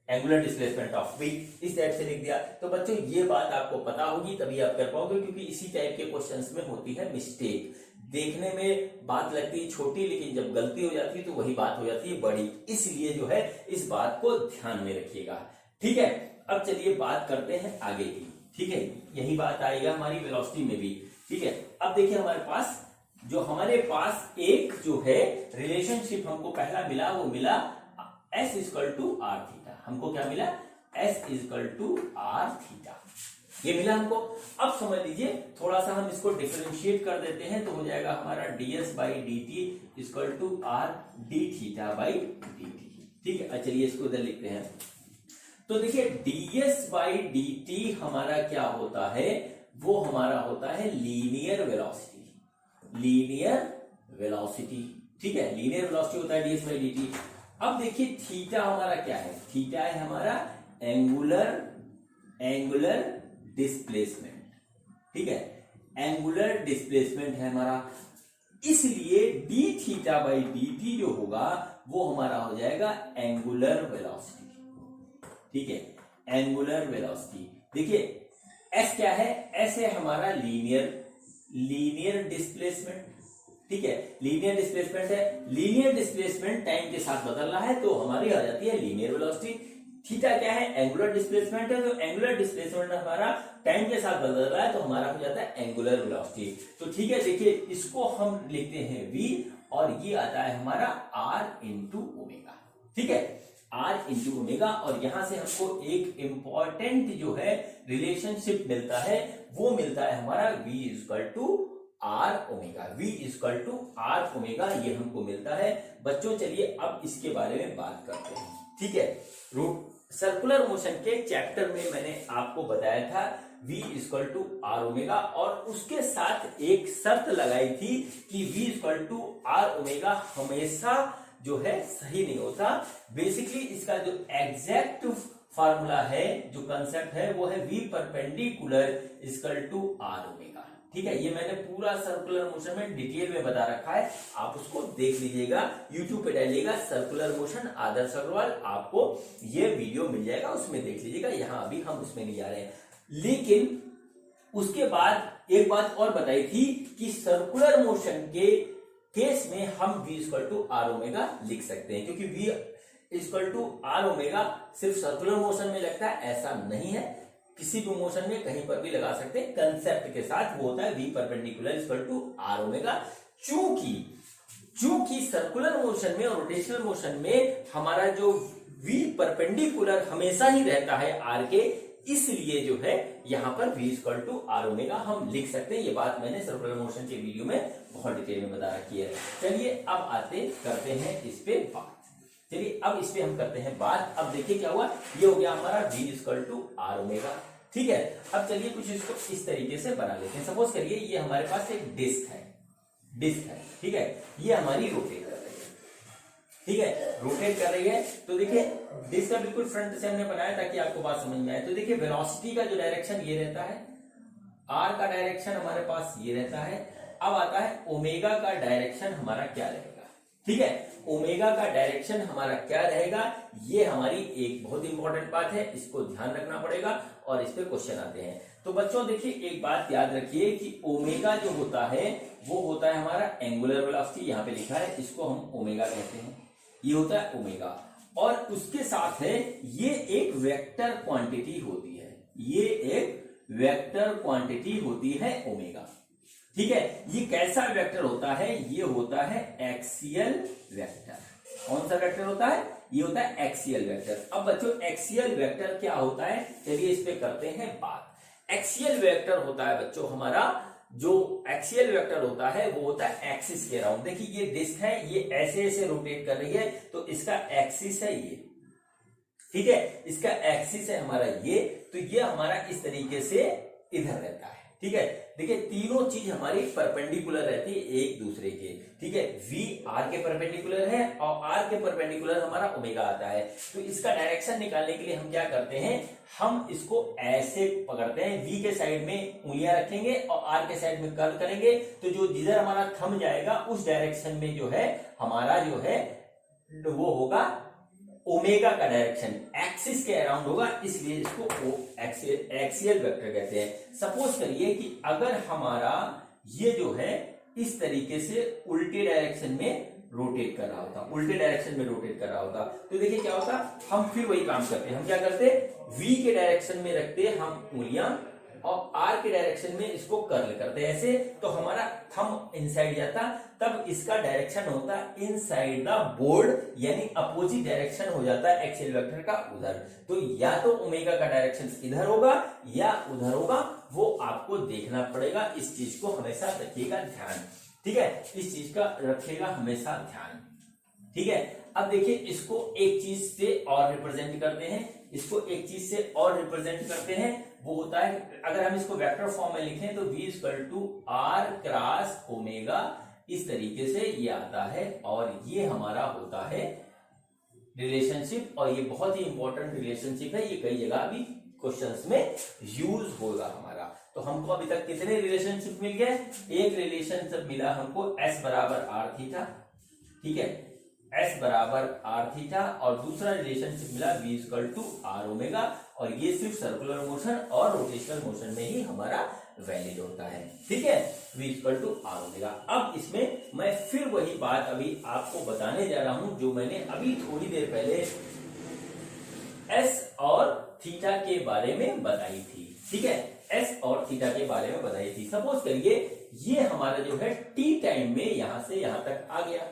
angular displacement of B, इस टाइप से लिख दिया। तो बच्चों ये बात आपको पता होगी तभी आप कर पाओगे, क्योंकि इसी टाइप के क्वेश्चंस में होती है मिस्टेक। देखने में बात लगती है छोटी, लेकिन जब गलती हो जाती है तो वही बात हो जाती है बड़ी, इसलिए जो है इस बात को ध्यान में रखिएगा, ठीक है। अब चलिए बात करते हैं आगे की, ठीक है, यही बात आएगा हमारी वेलोसिटी में भी, ठीक है। अब देखिए हमारे पास एक जो है रिलेशनशिप हमको पहला मिला, वो मिला S equal to r theta, हमको क्या मिला, S equal to r theta, ये मिला हमको। अब समझ लीजिए थोड़ा सा हम इसको डिफरेंशिएट कर देते हैं, तो हो जाएगा हमारा ds by d t equal to r d theta by d t, ठीक है। चलिए इसको इधर लिखते हैं। तो देखिए ds बाई डी टी हमारा क्या होता है, वो हमारा होता है लीनियर वेलोसिटी, ठीक है, लीनियर वेलोसिटी होता है ds बाई डी टी। अब देखिए थीटा हमारा क्या है, थीटा है हमारा एंगुलर डिस्प्लेसमेंट, ठीक है, एंगुलर डिस्प्लेसमेंट है हमारा, इसलिए D theta by d T जो होगा वो हमारा हो जाएगा एंगुलर वेलोसिटी, ठीक है, एंगुलर वेलोसिटी। देखिए एस क्या है, एस है हमारा लीनियर डिस्प्लेसमेंट, ठीक है, लीनियर डिस्प्लेसमेंट है, लीनियर डिस्प्लेसमेंट टाइम के साथ बदल रहा है तो हमारी आ जाती है लीनियर वेलोसिटी। थीटा क्या है, एंगुलर डिस्प्लेसमेंट है, तो एंगुलर डिस्प्लेसमेंट हमारा टाइम के साथ बदल रहा है तो हमारा हो जाता है एंगुलर वेलोसिटी। तो ठीक है, देखिए इसको हम लिखते हैं v और ये आता है हमारा r इंटू ओमेगा, ठीक है। आर इंटू ओमेगा, और यहां से हमको एक इंपॉर्टेंट जो है रिलेशनशिप मिलता है, वो मिलता है हमारा v equal to r omega. v equal to r omega ये हमको मिलता है। बच्चों चलिए अब इसके बारे में बात करते हैं, ठीक है। सर्कुलर मोशन के चैप्टर में मैंने आपको बताया था v equal to r omega, और उसके साथ एक शर्त लगाई थी कि v equal to r omega हमेशा जो है सही नहीं होता। बेसिकली इसका जो एग्जैक्ट फार्मूला है, जो कंसेप्ट है, वो है v perpendicular equal to r omega, ठीक है। ये मैंने पूरा सर्कुलर मोशन में डिटेल में बता रखा है, आप उसको देख लीजिएगा, यूट्यूब पे डालिएगा सर्कुलर मोशन आदर्श अग्रवाल, आपको ये वीडियो मिल जाएगा, उसमें देख लीजिएगा। यहाँ अभी हम उसमें नहीं जा रहे हैं। लेकिन उसके बाद एक बात और बताई थी कि सर्कुलर मोशन के केस में हम v equal to r omega लिख सकते हैं, क्योंकि v equal to r omega सिर्फ सर्कुलर मोशन में लगता है ऐसा नहीं है, किसी भी मोशन में कहीं पर भी लगा सकते हैं। कंसेप्ट के साथ वो होता है v perpendicular equal to r omega. चूंकि सर्कुलर मोशन में और रोटेशनल मोशन में हमारा जो v परपेंडिकुलर हमेशा ही रहता है r के, इसलिए जो है यहां पर v equal to r omega हम लिख सकते हैं। ये बात मैंने सर्कुलर मोशन के वीडियो में बहुत डिटेल में बता रखी है। चलिए अब करते हैं इस पे बात। चलिए अब इस पे हम करते हैं बात। अब देखिए क्या हुआ, ये हो गया हमारा v equal to r omega, ठीक है। अब चलिए कुछ इसको इस तरीके से बना लेते हैं। सपोज करिए ये हमारे पास एक डिस्क है, ठीक है। ये हमारी रोटेट कर रही है, ठीक है, रोटेट कर रही है। तो देखिए डिस्क का बिल्कुल फ्रंट से हमने बनाया ताकि आपको बात समझ में आए। तो देखिए वेलोसिटी का जो डायरेक्शन ये रहता है, आर का डायरेक्शन हमारे पास ये रहता है। अब आता है ओमेगा का डायरेक्शन हमारा क्या रहेगा, ठीक है। ओमेगा का डायरेक्शन हमारा क्या रहेगा, ये हमारी एक बहुत इंपॉर्टेंट बात है, इसको ध्यान रखना पड़ेगा और इस पे क्वेश्चन आते हैं। तो बच्चों देखिए एक बात याद रखिए कि ओमेगा जो होता है वो होता है हमारा एंगुलर वेलोसिटी, यहाँ पे लिखा है, इसको हम ओमेगा कहते हैं, ये होता है ओमेगा। और उसके साथ है ये एक वेक्टर क्वांटिटी होती है, ये एक वेक्टर क्वांटिटी होती है ओमेगा, ठीक है। ये कैसा वेक्टर होता है, ये होता है एक्सियल वेक्टर। कौन सा वेक्टर होता है, ये होता है एक्सियल वेक्टर। अब बच्चों एक्सियल वेक्टर क्या होता है, चलिए इस पे करते हैं बात। एक्सियल वेक्टर होता है बच्चों हमारा, जो एक्सियल वेक्टर होता है वो होता है एक्सिस के अराउंड। देखिए ये डिस्क है, ये ऐसे ऐसे रोटेट कर रही है, तो इसका एक्सिस है ये, ठीक है, इसका एक्सिस है हमारा ये, तो ये हमारा इस तरीके से इधर रहता है, ठीक है। देखिए तीनों चीज हमारी परपेंडिकुलर रहती है एक दूसरे के, ठीक है। v r के परपेंडिकुलर है और r के परपेंडिकुलर हमारा ओमेगा आता है। तो इसका डायरेक्शन निकालने के लिए हम क्या करते हैं, हम इसको ऐसे पकड़ते हैं, v के साइड में उंगलियां रखेंगे और r के साइड में कर्ल करेंगे, तो जो जिधर हमारा थंब जाएगा उस डायरेक्शन में जो है हमारा जो है वो होगा ओमेगा का डायरेक्शन, एक्सिस के अराउंड होगा, इसलिए इसको एक्सियल वेक्टर कहते हैं। सपोज करिए कि अगर हमारा ये जो है इस तरीके से उल्टे डायरेक्शन में रोटेट कर रहा होता, उल्टे डायरेक्शन में रोटेट कर रहा होता, तो देखिए क्या होता, हम फिर वही काम करते हैं। हम क्या करते हैं, v के डायरेक्शन में रखते हैं हम उंगलियां और r के डायरेक्शन में इसको कर्ल करते हैं ऐसे, तो हमारा थंब इनसाइड जाता, तब इसका डायरेक्शन होता है इनसाइड द बोर्ड, यानी अपोजिट डायरेक्शन हो जाता है एक्सियल वेक्टर का उधर। तो या तो ओमेगा का डायरेक्शन इधर होगा या उधर होगा, वो आपको देखना पड़ेगा। इस चीज को हमेशा रखिएगा ध्यान, ठीक है, इस चीज का रखिएगा हमेशा ध्यान, ठीक है। अब देखिए इसको एक चीज से और रिप्रेजेंट करते हैं, इसको एक चीज से और रिप्रेजेंट करते हैं, वो होता है, अगर हम इसको वेक्टर फॉर्म में लिखें तो v equal to r cross omega, इस तरीके से ये आता है, और ये हमारा होता है रिलेशनशिप, और ये बहुत ही इंपॉर्टेंट रिलेशनशिप है, ये कई जगह भी क्वेश्चंस में यूज होगा हमारा। तो हमको अभी तक कितने रिलेशनशिप मिल गए, एक रिलेशनशिप मिला हमको s बराबर आर थीटा, ठीक है, s बराबर आर थीटा, और दूसरा रिलेशनशिप मिला v equal to r omega, और ये सिर्फ सर्कुलर मोशन और रोटेशनल मोशन में ही हमारा वैलिड होता है, ठीक है, v equal to r omega. अब इसमें मैं फिर वही बात अभी आपको बताने जा रहा हूं जो मैंने अभी थोड़ी देर पहले s और थीटा के बारे में बताई थी, ठीक है, s और थीटा के बारे में बताई थी। सपोज करिए ये हमारा जो है t टाइम में यहां से यहां तक आ गया,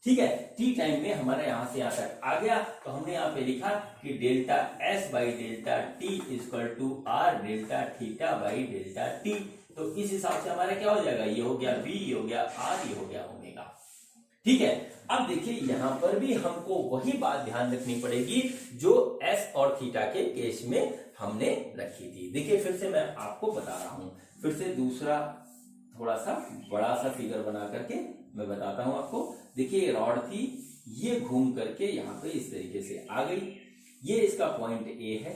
ठीक है। टी टाइम में हमारा यहां से यहां तक आ गया, तो हमने यहाँ पे लिखा कि delta s by delta t equal to r delta theta by delta t. तो इस हिसाब से हमारा क्या हो जाएगा, ये हो गया बी, ये हो गया आर, ये हो गया ओमेगा। ठीक है। अब देखिए यहां पर भी हमको वही बात ध्यान रखनी पड़ेगी जो एस और थीटा के केस में हमने रखी थी। देखिए फिर से मैं आपको बता रहा हूं, फिर से दूसरा थोड़ा सा बड़ा सा फिगर बना करके मैं बताता हूं आपको। देखिए रॉड थी, ये घूम करके यहां पे इस तरीके से आ गई, ये इसका पॉइंट ए है,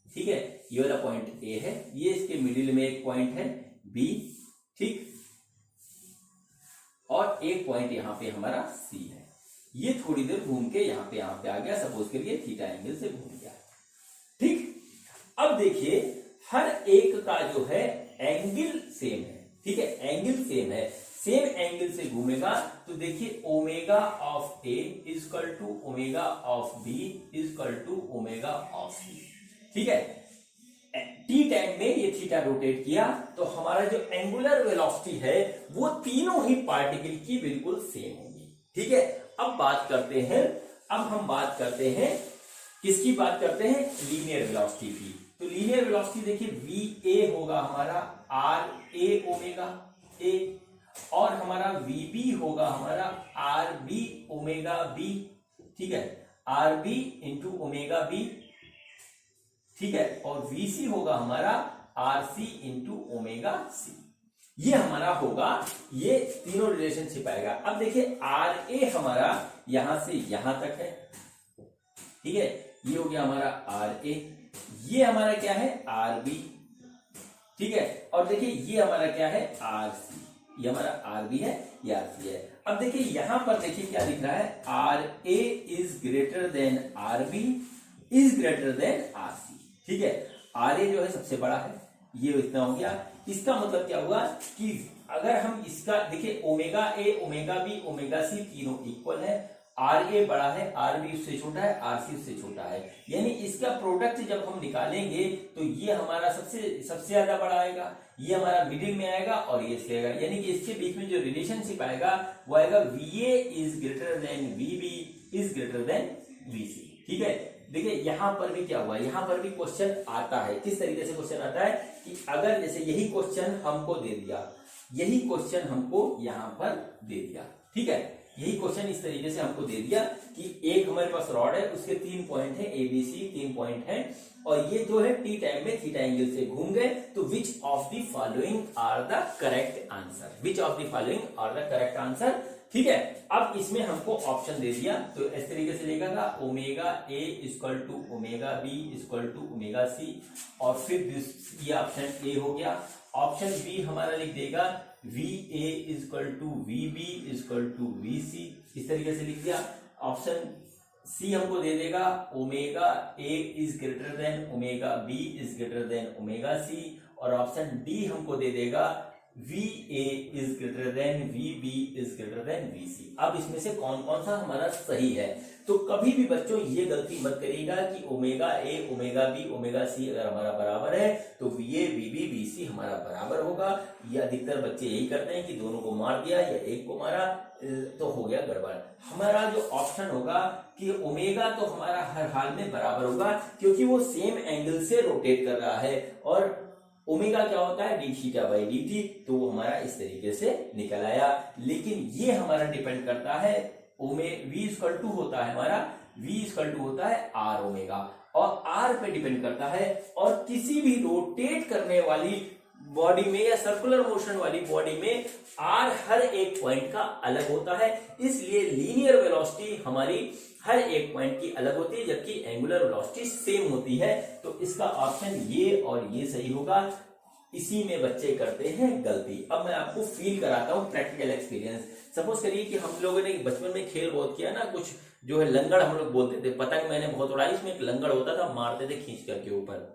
ठीक है, ये वाला पॉइंट ए है, ये इसके मिडिल में एक पॉइंट है बी, ठीक, और एक पॉइंट यहां पे हमारा सी है। ये थोड़ी देर घूम के यहां पे आ गया, सपोज करिए थीटा एंगल से घूम गया, ठीक। अब देखिए हर एक का जो है एंगल सेम है, ठीक है, एंगल सेम है, सेम एंगल से घूमेगा। तो देखिए omega of A equal to omega of B equal to omega of C, ठीक है। टी टाइम में ये थीटा रोटेट किया तो हमारा जो एंगुलर वेलोसिटी है वो तीनों ही पार्टिकल की बिल्कुल सेम होगी, ठीक है। अब बात करते हैं, अब हम बात करते हैं किसकी बात करते हैं, लीनियर वेलोसिटी की। तो लीनियर वेलोसिटी देखिए वी ए होगा हमारा आर ए ओमेगा ए, और हमारा वी बी होगा हमारा आर बी ओमेगा बी, ठीक है, r B into omega B, ठीक है, और वीसी होगा हमारा r C into omega C. ये हमारा होगा, ये तीनों रिलेशनशिप आएगा। अब देखिए आर ए हमारा यहां से यहां तक है, ठीक है, ये हो गया हमारा आर ए, ये हमारा क्या है आर बी, ठीक है, और देखिए ये हमारा क्या है आर सी, ये हमारा आर बी है, ये आर सी है। अब देखिए यहां पर देखिए क्या दिख रहा है, r A is greater than r B is greater than r C, ठीक है। आर ए जो है सबसे बड़ा है, ये इतना हो गया। इसका मतलब क्या हुआ कि अगर हम इसका देखिए omega A omega B omega C तीनों इक्वल है, आर ए बड़ा है, आर बी उससे छोटा है, आर सी उससे छोटा है, यानी इसका प्रोडक्ट जब हम निकालेंगे तो ये हमारा सबसे ज्यादा बड़ा आएगा, ये हमारा मिडिल में आएगा और ये इससे आएगा, यानी कि इसके बीच में जो रिलेशनशिप आएगा वो आएगा V A is greater than V B is greater than V C, ठीक है। देखिए यहां पर भी क्या हुआ, यहां पर भी क्वेश्चन आता है, किस तरीके से क्वेश्चन आता है कि अगर जैसे यही क्वेश्चन हमको दे दिया, यही क्वेश्चन हमको यहां पर दे दिया, ठीक है, यही क्वेश्चन इस तरीके से हमको दे दिया कि एक हमारे पास रॉड है, उसके 3 पॉइंट है ए बी सी, 3 पॉइंट है, और ये जो है टी टाइम में थीटा एंगल से घूम गए, तो which of the following are the correct answer, which of the following are the correct answer, ठीक है। अब इसमें हमको ऑप्शन दे दिया, तो इस तरीके से लिखेगा omega A equal to omega B equal to omega C, और फिर ये ऑप्शन ए हो गया। ऑप्शन बी हमारा लिख देगा V A equal to V B equal to V C, इस तरीके से लिख दिया। ऑप्शन सी हमको दे देगा omega A is greater than omega B is greater than omega C, और ऑप्शन डी हमको दे देगा V A is greater than V B is greater than V C. अब इसमें से कौन कौन सा हमारा सही है, तो कभी भी बच्चों ये गलती मत करिएगा कि omega A omega B omega C अगर हमारा बराबर है तो V A V B V C हमारा बराबर होगा। ये अधिकतर बच्चे यही करते हैं कि दोनों को मार दिया या एक को मारा तो हो गया गड़बड़। हमारा जो ऑप्शन होगा कि ओमेगा तो हमारा हर हाल में बराबर होगा, क्योंकि वो सेम एंगल से रोटेट कर रहा है, और ओमेगा क्या होता है D theta by d T, तो वो हमारा इस तरीके से निकल आया। लेकिन ये हमारा डिपेंड करता है वी इक्वल टू होता है हमारा, वी इक्वल टू होता है आर ओमेगा, और आर पे डिपेंड करता है, और किसी भी रोटेट करने वाली बॉडी में या सर्कुलर मोशन वाली बॉडी में आर हर एक पॉइंट का अलग होता है, इसलिए लीनियर वेलोसिटी हमारी हर एक पॉइंट की अलग होती है, जबकि एंगुलर वेलोसिटी सेम होती है। तो इसका ऑप्शन ये और ये सही होगा। इसी में बच्चे करते हैं गलती। अब मैं आपको फील कराता हूं प्रैक्टिकल एक्सपीरियंस। सपोज करिए कि हम लोगों ने बचपन में खेल बहुत किया ना, कुछ जो है लंगड़ हम लोग बोलते थे, पतंग मैंने बहुत उड़ाई, उसमें एक लंगड़ होता था, मारते थे खींच करके ऊपर,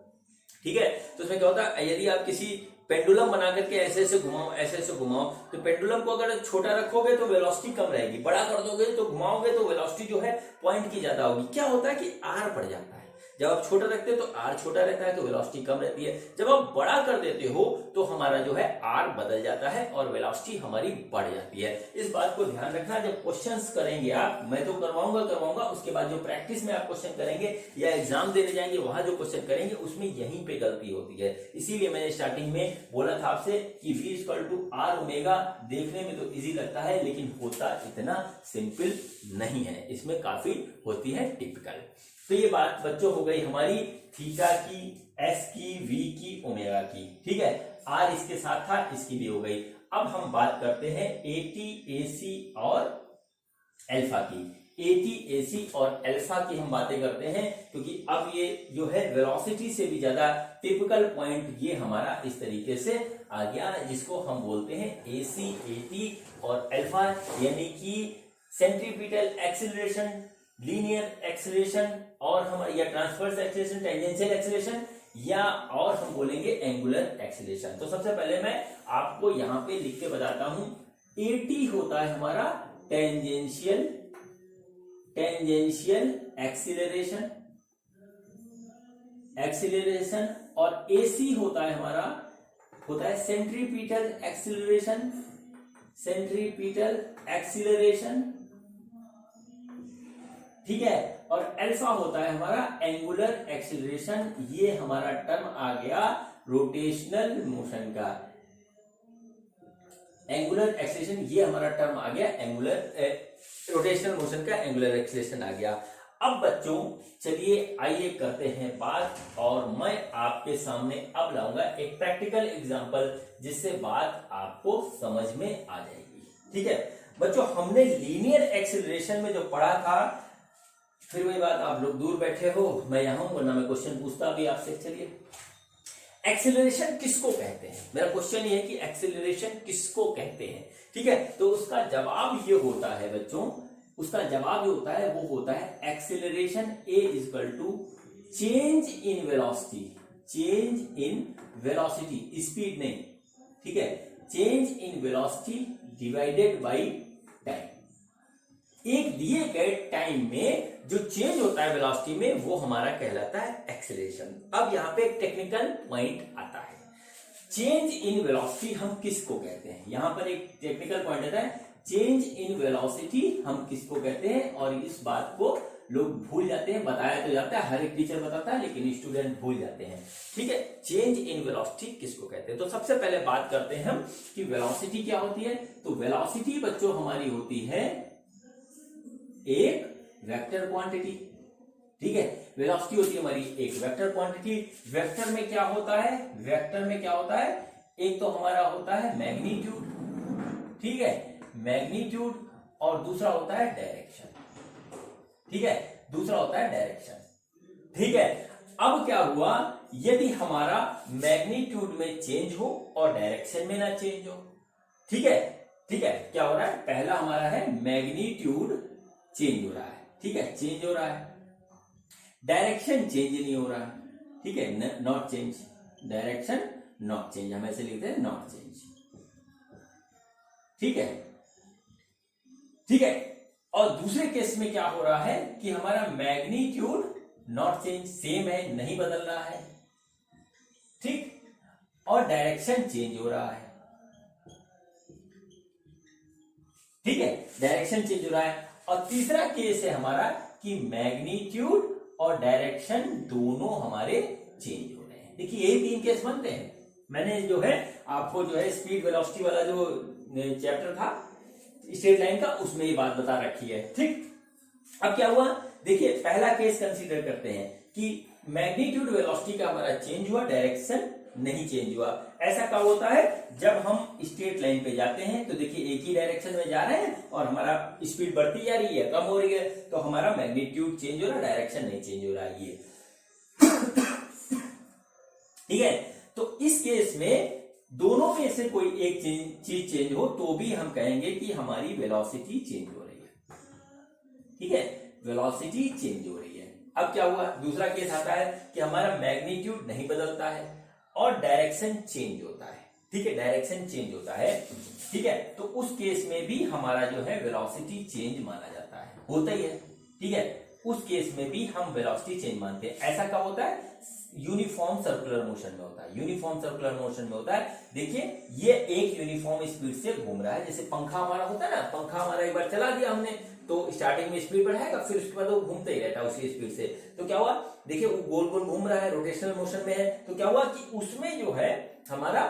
ठीक है। तो उसमें क्या होता है, यदि आप किसी पेंडुलम बना करके ऐसे ऐसे घुमाओ ऐसे ऐसे घुमाओ, तो पेंडुलम को अगर छोटा रखोगे तो वेलोसिटी कम रहेगी, बड़ा कर दोगे तो घुमाओगे तो वेलोसिटी जो है पॉइंट की ज्यादा होगी। क्या होता है कि आर बढ़ जाता है, जब आप छोटा रखते हो तो आर छोटा रहता है तो वेलोसिटी कम रहती है, जब आप बड़ा कर देते हो तो हमारा जो है आर बदल जाता है और वेलोसिटी हमारी बढ़ जाती है। इस बात को ध्यान रखना, जब क्वेश्चंस करेंगे आप, मैं तो करवाऊंगा, उसके बाद जो प्रैक्टिस में आप क्वेश्चन करेंगे या एग्जाम देने जाएंगे वहां जो क्वेश्चन करेंगे उसमें यहीं पे गलती होती है। इसीलिए मैंने स्टार्टिंग में बोला था आपसे कि V equal to r omega, देखने में तो इजी लगता है लेकिन होता इतना सिंपल नहीं है, इसमें काफी होती है टिपिकल। तो ये बात बच्चों हो गई हमारी थीटा की, एस की, वी की, ओमेगा की, ठीक है। आर इसके साथ था, इसकी भी हो गई। अब हम बात करते हैं एटी, एसी और अल्फा की। एटी, एसी और अल्फा की हम बातें करते हैं क्योंकि अब ये जो है वेलोसिटी से भी ज्यादा टिपिकल पॉइंट ये हमारा इस तरीके से आ गया, जिसको हम बोलते हैं एसी, एटी और अल्फा, यानी कि सेंट्रीपिटल एक्सीलरेशन, लीनियर एक्सीलरेशन और हम या ट्रांसवर्स एक्सीलरेशन, टेंजेंशियल एक्सीलरेशन या और हम बोलेंगे एंगुलर एक्सीलरेशन। तो सबसे पहले मैं आपको यहां पे लिख के बताता हूं। एटी होता है हमारा टेंजेंशियल एक्सीलरेशन और एसी होता है हमारा सेंट्रीपिटल एक्सीलरेशन, ठीक है। और अल्फा होता है हमारा एंगुलर एक्सीलरेशन। ये हमारा टर्म आ गया रोटेशनल मोशन का, एंगुलर एक्सीलरेशन, ये हमारा टर्म आ गया रोटेशनल मोशन का एंगुलर एक्सीलरेशन आ गया। अब बच्चों चलिए आइए करते हैं बात, और मैं आपके सामने अब लाऊंगा एक प्रैक्टिकल एग्जांपल जिससे बात आपको समझ में आ जाएगी, ठीक है। बच्चों हमने लीनियर एक्सीलरेशन में जो पढ़ा था, फिर वही बात, आप लोग दूर बैठे हो, मैं यहां हूं, वरना मैं क्वेश्चन पूछता भी आपसे। चलिए, एक्सीलरेशन किसको कहते हैं? मेरा क्वेश्चन ये है कि एक्सीलरेशन किसको कहते हैं, ठीक है। तो उसका जवाब ये होता है बच्चों, उसका जवाब जो होता है वो होता है acceleration a equal to change in velocity, speed नहीं, ठीक है, change in velocity divided by time. एक दिए गए टाइम में जो चेंज होता है वेलोसिटी में वो हमारा कहलाता है एक्सीलरेशन। अब यहां पे एक टेक्निकल पॉइंट आता है, चेंज इन वेलोसिटी हम किसको कहते हैं? यहां पर एक टेक्निकल पॉइंट आता है, चेंज इन वेलोसिटी हम किसको कहते हैं, और इस बात को लोग भूल जाते हैं। बताया तो जाता है, हर एक टीचर बताता है, लेकिन स्टूडेंट भूल जाते हैं, ठीक है। चेंज इन वेलोसिटी किसको कहते हैं? तो सबसे पहले बात करते हैं हम कि वेलोसिटी क्या होती है। तो वेलोसिटी बच्चों हमारी होती है एक वेक्टर क्वांटिटी, ठीक है। वेलोसिटी होती है हमारी एक वेक्टर क्वांटिटी। वेक्टर में क्या होता है, एक तो हमारा होता है मैग्नीट्यूड, ठीक है, मैग्नीट्यूड, और दूसरा होता है डायरेक्शन, ठीक है, ठीक है। अब क्या हुआ, यदि हमारा मैग्नीट्यूड में चेंज हो और डायरेक्शन में ना चेंज हो, ठीक है, क्या हो रहा है, पहला हमारा है मैग्नीट्यूड चेंज हो रहा है, ठीक है, चेंज हो रहा है, डायरेक्शन चेंज नहीं हो रहा है, ठीक है, not change, direction not change, हम ऐसे लिखते हैं नॉट चेंज, ठीक है। और दूसरे केस में क्या हो रहा है कि हमारा मैग्नीट्यूड नॉट चेंज, सेम है, नहीं बदल रहा है, ठीक, और डायरेक्शन चेंज हो रहा है, ठीक है, डायरेक्शन चेंज हो रहा है। और तीसरा केस है हमारा कि मैग्नीट्यूड और डायरेक्शन दोनों हमारे चेंज हो रहे हैं। देखिए यही 3 केस बनते हैं। मैंने जो है आपको जो है स्पीड वेलोसिटी वाला जो चैप्टर था स्ट्रेट लाइन का, उसमें ये बात बता रखी है, ठीक। अब क्या हुआ, देखिए पहला केस कंसीडर करते हैं कि मैग्नीट्यूड वेलोसिटी का हमारा चेंज हुआ, डायरेक्शन नहीं चेंज हुआ। ऐसा कब होता है, जब हम स्ट्रेट लाइन पे जाते हैं तो देखिए एक ही डायरेक्शन में जा रहे हैं और हमारा स्पीड बढ़ती जा रही है, कम हो रही है, तो हमारा मैग्नीट्यूड चेंज हो रहा है, डायरेक्शन नहीं चेंज हो रहा है, ये ठीक है। तो इस केस में दोनों में से कोई एक चीज चेंज हो तो भी हम कहेंगे कि हमारी वेलोसिटी चेंज हो रही है, ठीक है, वेलोसिटी चेंज हो रही है। अब क्या हुआ, दूसरा केस आता है कि हमारा मैग्नीट्यूड नहीं बदलता है और डायरेक्शन चेंज होता है, ठीक है, डायरेक्शन चेंज होता है, ठीक है। तो उस केस में भी हमारा जो है वेलोसिटी चेंज माना जाता है, होता ही है, ठीक है। उस केस में भी हम वेलोसिटी चेंज मानते हैं। ऐसा कब होता है? यूनिफॉर्म सर्कुलर मोशन में होता है। यूनिफॉर्म सर्कुलर मोशन में होता है। देखिए ये एक यूनिफॉर्म स्पीड से घूम रहा है, जैसे पंखा हमारा होता है ना, पंखा हमारा एक बार चला दिया हमने तो स्टार्टिंग में स्पीड बढ़ाएगा, फिर उसके बाद वो घूमते ही रहता है उसी स्पीड से। तो क्या हुआ, देखिए वो गोल गोल घूम रहा है, रोटेशनल मोशन में है, तो क्या हुआ कि उसमें जो है हमारा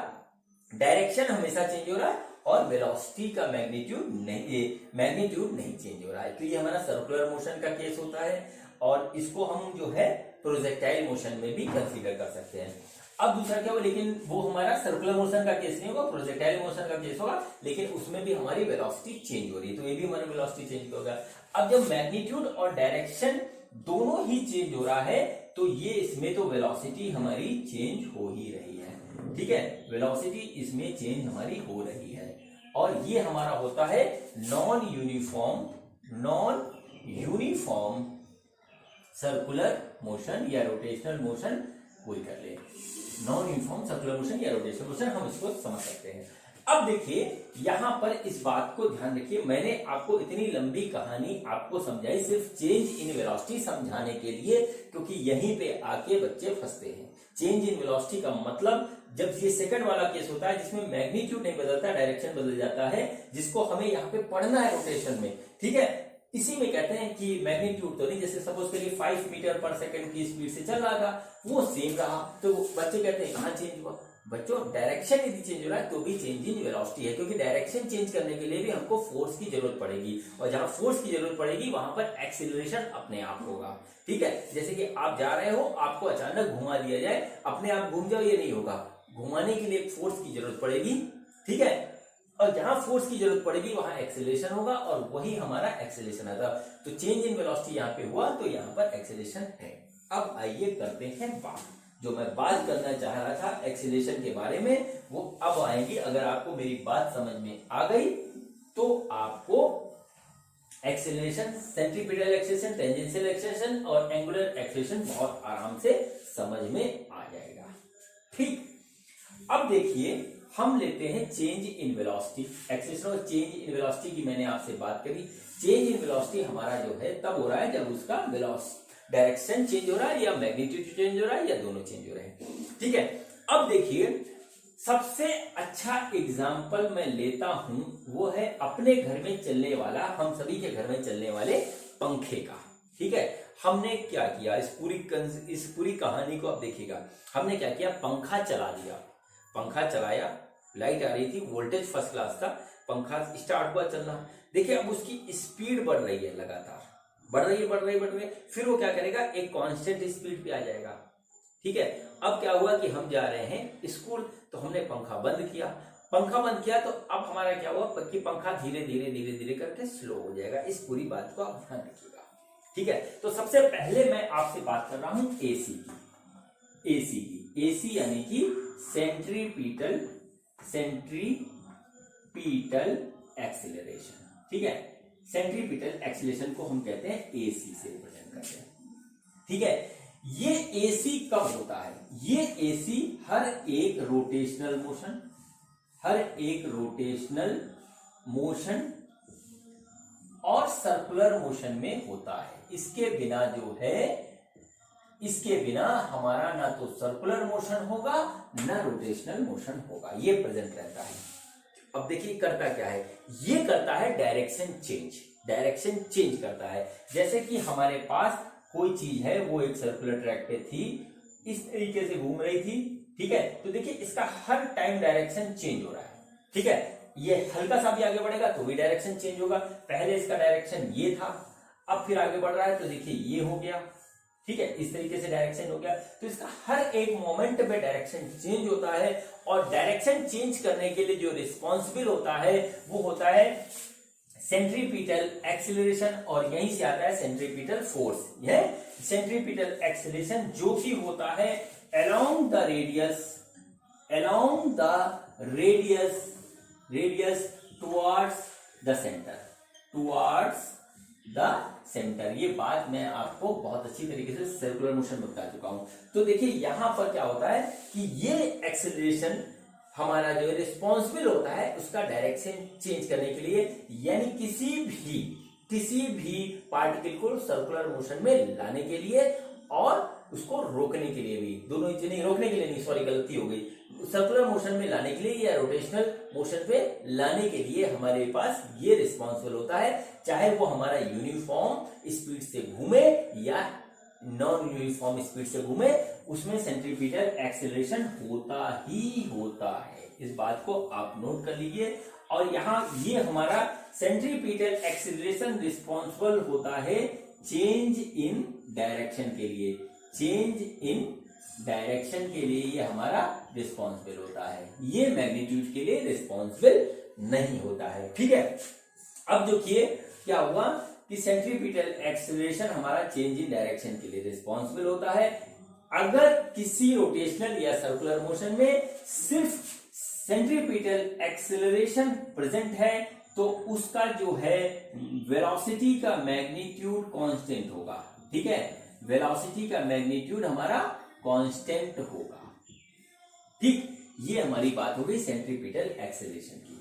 डायरेक्शन हमेशा चेंज हो रहा है और वेलोसिटी का मैग्नीट्यूड नहीं चेंज हो रहा है। तो ये हमारा सर्कुलर मोशन का केस होता है और इसको हम जो है प्रोजेक्टाइल मोशन में भी कंसीडर कर सकते हैं। अब दूसरा क्या हुआ, लेकिन वो हमारा सर्कुलर मोशन का केस नहीं होगा, प्रोजेक्टाइल मोशन का केस होगा, लेकिन उसमें भी हमारी वेलोसिटी चेंज हो रही है, तो ये भी हमारी वेलोसिटी चेंज होगा। अब जब मैग्नीट्यूड और डायरेक्शन दोनों ही चेंज हो रहा है तो ये इसमें तो वेलोसिटी हमारी चेंज हो ही रही है, ठीक है, वेलोसिटी इसमें चेंज हमारी हो रही है। और ये हमारा होता है नॉन यूनिफॉर्म सर्कुलर मोशन या रोटेशनल मोशन, कोई कर ले, नॉन यूनिफॉर्म सर्कुलर मोशन या रोटेशनल मोशन, हम इसको समझ सकते हैं। अब देखिए यहां पर इस बात को ध्यान रखिए, मैंने आपको इतनी लंबी कहानी आपको समझाई सिर्फ चेंज इन वेलोसिटी समझाने के लिए, क्योंकि यहीं पे आके बच्चे फंसते हैं। चेंज इन वेलोसिटी का मतलब जब ये सेकंड वाला केस होता है जिसमें मैग्नीट्यूड नहीं बदलता, डायरेक्शन बदल जाता है, जिसको हमें यहाँ पे पढ़ना है रोटेशन में, ठीक है, इसी में कहते हैं कि मैग्नीट्यूड तो नहीं, जैसे सपोज करिए 5 मीटर पर सेकंड की स्पीड से चल रहा था, वो सेम रहा, तो बच्चे कहते हैं कहां चेंज हुआ? बच्चों डायरेक्शन यदि चेंज हो रहा है तो भी चेंज इन वेलोसिटी है, क्योंकि डायरेक्शन चेंज करने के लिए भी हमको फोर्स की जरूरत पड़ेगी, और जहां फोर्स की जरूरत पड़ेगी वहां पर एक्सीलरेशन अपने आप होगा, ठीक है। जैसे कि आप जा रहे हो, आपको अचानक घुमा दिया जाए, अपने आप घूम जाओ, ये नहीं होगा, घुमाने के लिए फोर्स की जरूरत पड़ेगी, ठीक है, और जहां फोर्स की जरूरत पड़ेगी वहां एक्सेलरेशन होगा, और वही हमारा एक्सेलरेशन आता। तो चेंज इन वेलोसिटी यहाँ पे हुआ तो यहाँ पर एक्सेलरेशन है। अब आइए करते हैं बात, जो मैं बात करना चाह रहा था एक्सेलरेशन के बारे में, वो अब आएंगी। अगर आपको मेरी बात समझ में आ गई तो आपको acceleration, centripetal acceleration, tangential acceleration और एंगुलर एक्सेलरेशन बहुत आराम से समझ में आ जाएगा, ठीक। अब देखिए हम लेते हैं चेंज इन वेलोसिटी, एक्सेलरेशन और चेंज इन वेलोसिटी की मैंने आपसे बात करी। चेंज इन वेलोसिटी हमारा जो है तब हो रहा है जब उसका वेलोसिटी डायरेक्शन चेंज हो रहा है या मैग्नीट्यूड चेंज हो रहा है या दोनों चेंज हो रहे हैं, ठीक है। अब देखिए सबसे अच्छा एग्जाम्पल मैं लेता हूं, वो है अपने घर में चलने वाला, हम सभी के घर में चलने वाले पंखे का, ठीक है। हमने क्या किया, इस पूरी कहानी को आप देखिएगा, हमने क्या किया, पंखा चला दिया, पंखा चलाया, लाइट आ रही थी, वोल्टेज फर्स्ट क्लास था, पंखा स्टार्ट हुआ चलना। देखिए अब उसकी स्पीड बढ़ रही है, लगातार बढ़ रही है, फिर वो क्या करेगा, एक कांस्टेंट स्पीड पे आ जाएगा, ठीक है। अब क्या हुआ कि हम जा रहे हैं स्कूल, तो हमने पंखा बंद किया तो अब हमारा क्या हुआ कि पंखा धीरे धीरे करके स्लो हो जाएगा। इस पूरी बात को आप ध्यान रखिएगा, ठीक है। तो सबसे पहले मैं आपसे बात कर रहा हूं एसी की, एसी यानी कि सेंट्रीपिटल एक्सीलरेशन, ठीक है। सेंट्रीपिटल एक्सीलरेशन को हम कहते हैं एसी से रिप्रेजेंट करते हैं, ठीक है। ये एसी कब होता है, ये एसी हर एक रोटेशनल मोशन और सर्कुलर मोशन में होता है। इसके बिना हमारा ना तो सर्कुलर मोशन होगा ना रोटेशनल मोशन होगा, ये प्रेजेंट रहता है। अब देखिए करता क्या है, ये करता है डायरेक्शन चेंज करता है। जैसे कि हमारे पास कोई चीज है, वो एक सर्कुलर ट्रैक पे थी, इस तरीके से घूम रही थी, ठीक है। तो देखिए इसका हर टाइम डायरेक्शन चेंज हो रहा है, ठीक है। ये हल्का सा भी आगे बढ़ेगा तो भी डायरेक्शन चेंज होगा। पहले इसका डायरेक्शन ये था, अब फिर आगे बढ़ रहा है तो देखिए ये हो गया, ठीक है, इस तरीके से डायरेक्शन हो गया। तो इसका हर एक मोमेंट पे डायरेक्शन चेंज होता है, और डायरेक्शन चेंज करने के लिए जो रिस्पॉन्सिबल होता है वो होता है सेंट्रीपिटल एक्सीलरेशन, और यहीं से आता है सेंट्रीपिटल फोर्स। यह सेंट्रीपिटल एक्सीलरेशन जो कि होता है along the radius towards the center। ये बात मैं आपको बहुत अच्छी तरीके से सर्कुलर मोशन बता चुका हूं। तो देखिए यहां पर क्या होता है कि ये एक्सीलरेशन हमारा जो रिस्पॉन्सिबल होता है उसका डायरेक्शन चेंज करने के लिए, यानी किसी भी पार्टिकल को सर्कुलर मोशन में लाने के लिए और उसको रोकने के लिए भी, दोनों नहीं, रोकने के लिए नहीं, सॉरी गलती हो गई, सर्कुलर मोशन में लाने के लिए या रोटेशनल मोशन पे लाने के लिए हमारे पास ये रिस्पॉन्सिबल होता है, चाहे वो हमारा यूनिफॉर्म स्पीड से घूमे या नॉन यूनिफॉर्म स्पीड से घूमे, उसमें सेंट्रीपिटल एक्सेलरेशन होता ही होता है। इस बात को आप नोट कर लीजिए। और यहाँ ये हमारा सेंट्रीपिटल एक्सेलरेशन रिस्पॉन्सिबल होता है चेंज इन डायरेक्शन के लिए, चेंज इन डायरेक्शन के लिए ये हमारा रिस्पॉन्सिबल होता है, ये मैग्नीट्यूड के लिए रिस्पॉन्सिबल नहीं होता है। ठीक है, अब देखिए क्या हुआ कि सेंट्रीपिटल एक्सेलरेशन हमारा चेंज इन डायरेक्शन के लिए रिस्पॉन्सिबल होता है। अगर किसी रोटेशनल या सर्कुलर मोशन में सिर्फ सेंट्रीपिटल एक्सेलरेशन प्रेजेंट है तो उसका जो है वेलोसिटी का मैग्नीट्यूड कांस्टेंट होगा। ठीक है, वेलोसिटी का मैग्नीट्यूड हमारा कांस्टेंट होगा। ठीक, ये हमारी बात हो गई सेंट्रीपिटल एक्सेलरेशन की।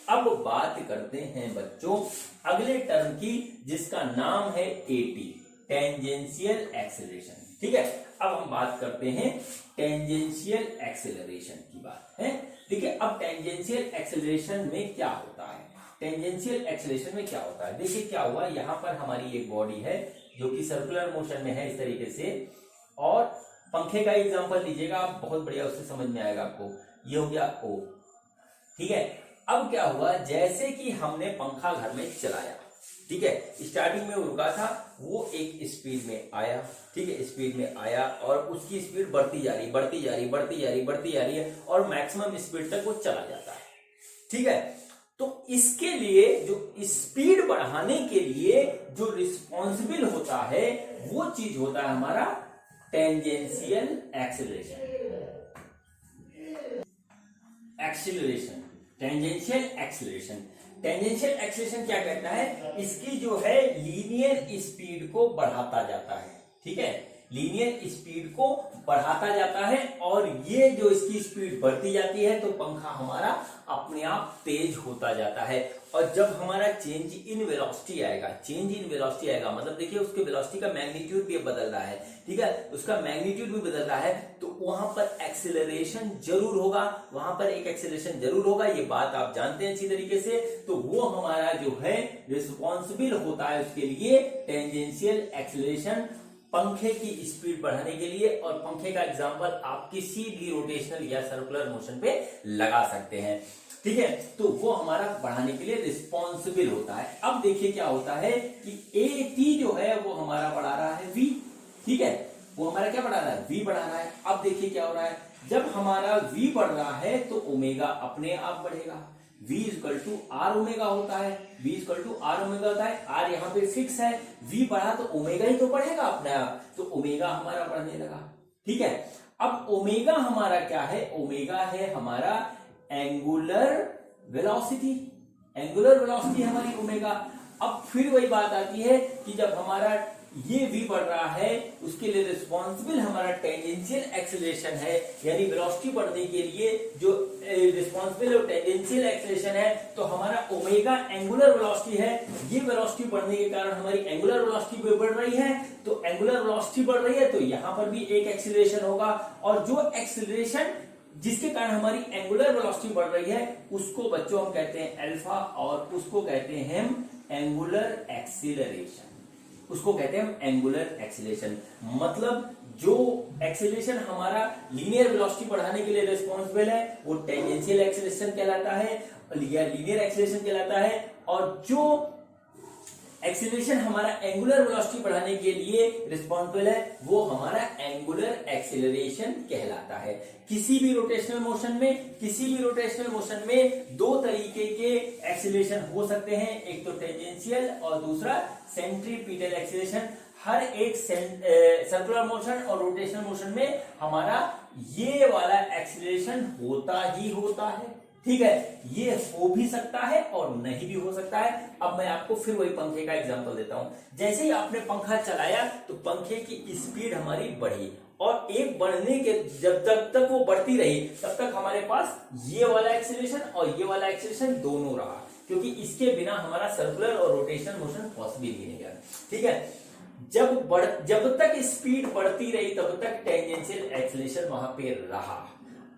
अब बात करते हैं बच्चों अगले टर्म की, जिसका नाम है एटी, टेंजेंशियल एक्सेलरेशन। ठीक है, अब हम बात करते हैं टेंजेंशियल एक्सेलरेशन की बात है। ठीक है, अब टेंजेंशियल एक्सेलरेशन में क्या होता है, टेंजेंशियल एक्सेलरेशन में क्या होता है, देखिए क्या हुआ, यहां पर हमारी एक बॉडी है जो कि सर्कुलर मोशन में है इस तरीके से, और पंखे का एग्जांपल लीजिएगा आप, बहुत बढ़िया उससे समझ में आएगा आपको। ये हो गया ओ। ठीक है, अब क्या हुआ, जैसे कि हमने पंखा घर में चलाया, ठीक है, स्टार्टिंग में वो रुका था, वो एक स्पीड में आया। ठीक है, स्पीड में आया और उसकी स्पीड बढ़ती जा रही, बढ़ती जा रही, बढ़ती जा रही, बढ़ती जा रही है और मैक्सिमम स्पीड तक वो चला जाता है। ठीक है, तो इसके लिए जो स्पीड बढ़ाने के लिए जो रिस्पॉन्सिबल होता है वो चीज होता है हमारा tangential acceleration. Acceleration, tangential acceleration. Tangential acceleration क्या कहता है, इसकी जो है लीनियर स्पीड को बढ़ाता जाता है। ठीक है, लीनियर स्पीड को बढ़ाता जाता है और ये जो इसकी स्पीड बढ़ती जाती है तो पंखा हमारा अपने आप तेज होता जाता है। और जब हमारा चेंज इन वेलोसिटी आएगा, चेंज इन वेलोसिटी आएगा मतलब देखिए उसके वेलोसिटी का मैग्नीट्यूड भी बदल रहा है। ठीक है, उसका मैग्नीट्यूड भी बदल रहा है तो वहां पर एक्सेलरेशन जरूर होगा, वहां पर एक एक्सेलरेशन जरूर होगा, ये बात आप जानते हैं अच्छी तरीके से। तो वो हमारा जो है रिस्पॉन्सिबल होता है उसके लिए टेंजेंशियल एक्सेलरेशन, पंखे की स्पीड बढ़ाने के लिए। और पंखे का एग्जांपल आप किसी भी रोटेशनल या सर्कुलर मोशन पे लगा सकते हैं। ठीक है, तो वो हमारा बढ़ाने के लिए रिस्पॉन्सिबल होता है। अब देखिए क्या होता है कि ए टी जो है वो हमारा बढ़ा रहा है वी। ठीक है, वो हमारा क्या बढ़ा रहा है, वी बढ़ा रहा है। अब देखिए क्या हो रहा है, जब हमारा वी बढ़ रहा है तो ओमेगा अपने आप बढ़ेगा। v equal to r omega होता है, v equal to r omega होता है, r यहाँ पे फिक्स है, v बढ़ा तो ओमेगा ही तो बढ़ेगा अपने आप, तो ओमेगा हमारा बढ़ने लगा। ठीक है, अब ओमेगा हमारा क्या है, ओमेगा है हमारा एंगुलर वेलोसिटी, एंगुलर वेलोसिटी हमारी ओमेगा। अब फिर वही बात आती है कि जब हमारा ये v बढ़ रहा है उसके लिए रिस्पॉन्सिबल हमारा टेंजेंशियल एक्सेलरेशन है, यानी वेलोसिटी बढ़ने के लिए जो रिस्पॉन्सिबल और टेंजेंशियल एक्सेलरेशन है, तो हमारा ओमेगा एंगुलर वेलोसिटी है। ये वेलोसिटी बढ़ने के कारण हमारी एंगुलर वेलोसिटी भी बढ़ रही है, तो एंगुलर वेलोसिटी बढ़ रही है तो यहाँ पर भी एक एक्सेलरेशन होगा। और जो एक्सेलरेशन जिसके कारण हमारी एंगुलर वेलोसिटी बढ़ रही है उसको बच्चों हम कहते हैं अल्फा, और उसको कहते हैं हम एंगुलर एक्सीलरेशन, उसको कहते हैं हम एंगुलर एक्सीलरेशन। मतलब जो एक्सीलरेशन हमारा लीनियर वेलोसिटी बढ़ाने के लिए रिस्पॉन्सिबल है वो टेंजेंशियल एक्सीलरेशन कहलाता है या लीनियर एक्सीलरेशन कहलाता है, और जो एक्सीलरेशन हमारा एंगुलर वेलोसिटी बढ़ाने के लिए रिस्पॉन्सिबल है वो हमारा एंगुलर एक्सीलरेशन कहलाता है। किसी भी रोटेशनल मोशन में दो तरीके के एक्सीलरेशन हो सकते हैं, एक तो टेंजेंशियल और दूसरा सेंट्रीपिटल एक्सीलरेशन। हर एक सर्कुलर मोशन और रोटेशनल मोशन में हमारा ये वाला एक्सीलरेशन होता ही होता है। ठीक है, ये हो भी सकता है और नहीं भी हो सकता है। अब मैं आपको फिर वही पंखे का एग्जांपल देता हूं। जैसे ही आपने पंखा चलाया तो पंखे की स्पीड हमारी बढ़ी, और एक बढ़ने के जब तक वो बढ़ती रही तब तक हमारे पास ये वाला एक्सीलरेशन और ये वाला एक्सीलरेशन दोनों रहा। क्योंकि इसके बिना हमारा सर्कुलर और रोटेशनल मोशन पॉसिबल ही नहीं है। ठीक है, जब तक स्पीड बढ़ती रही तब तक टेंजेंशियल एक्सेलरेशन वहां पे रहा,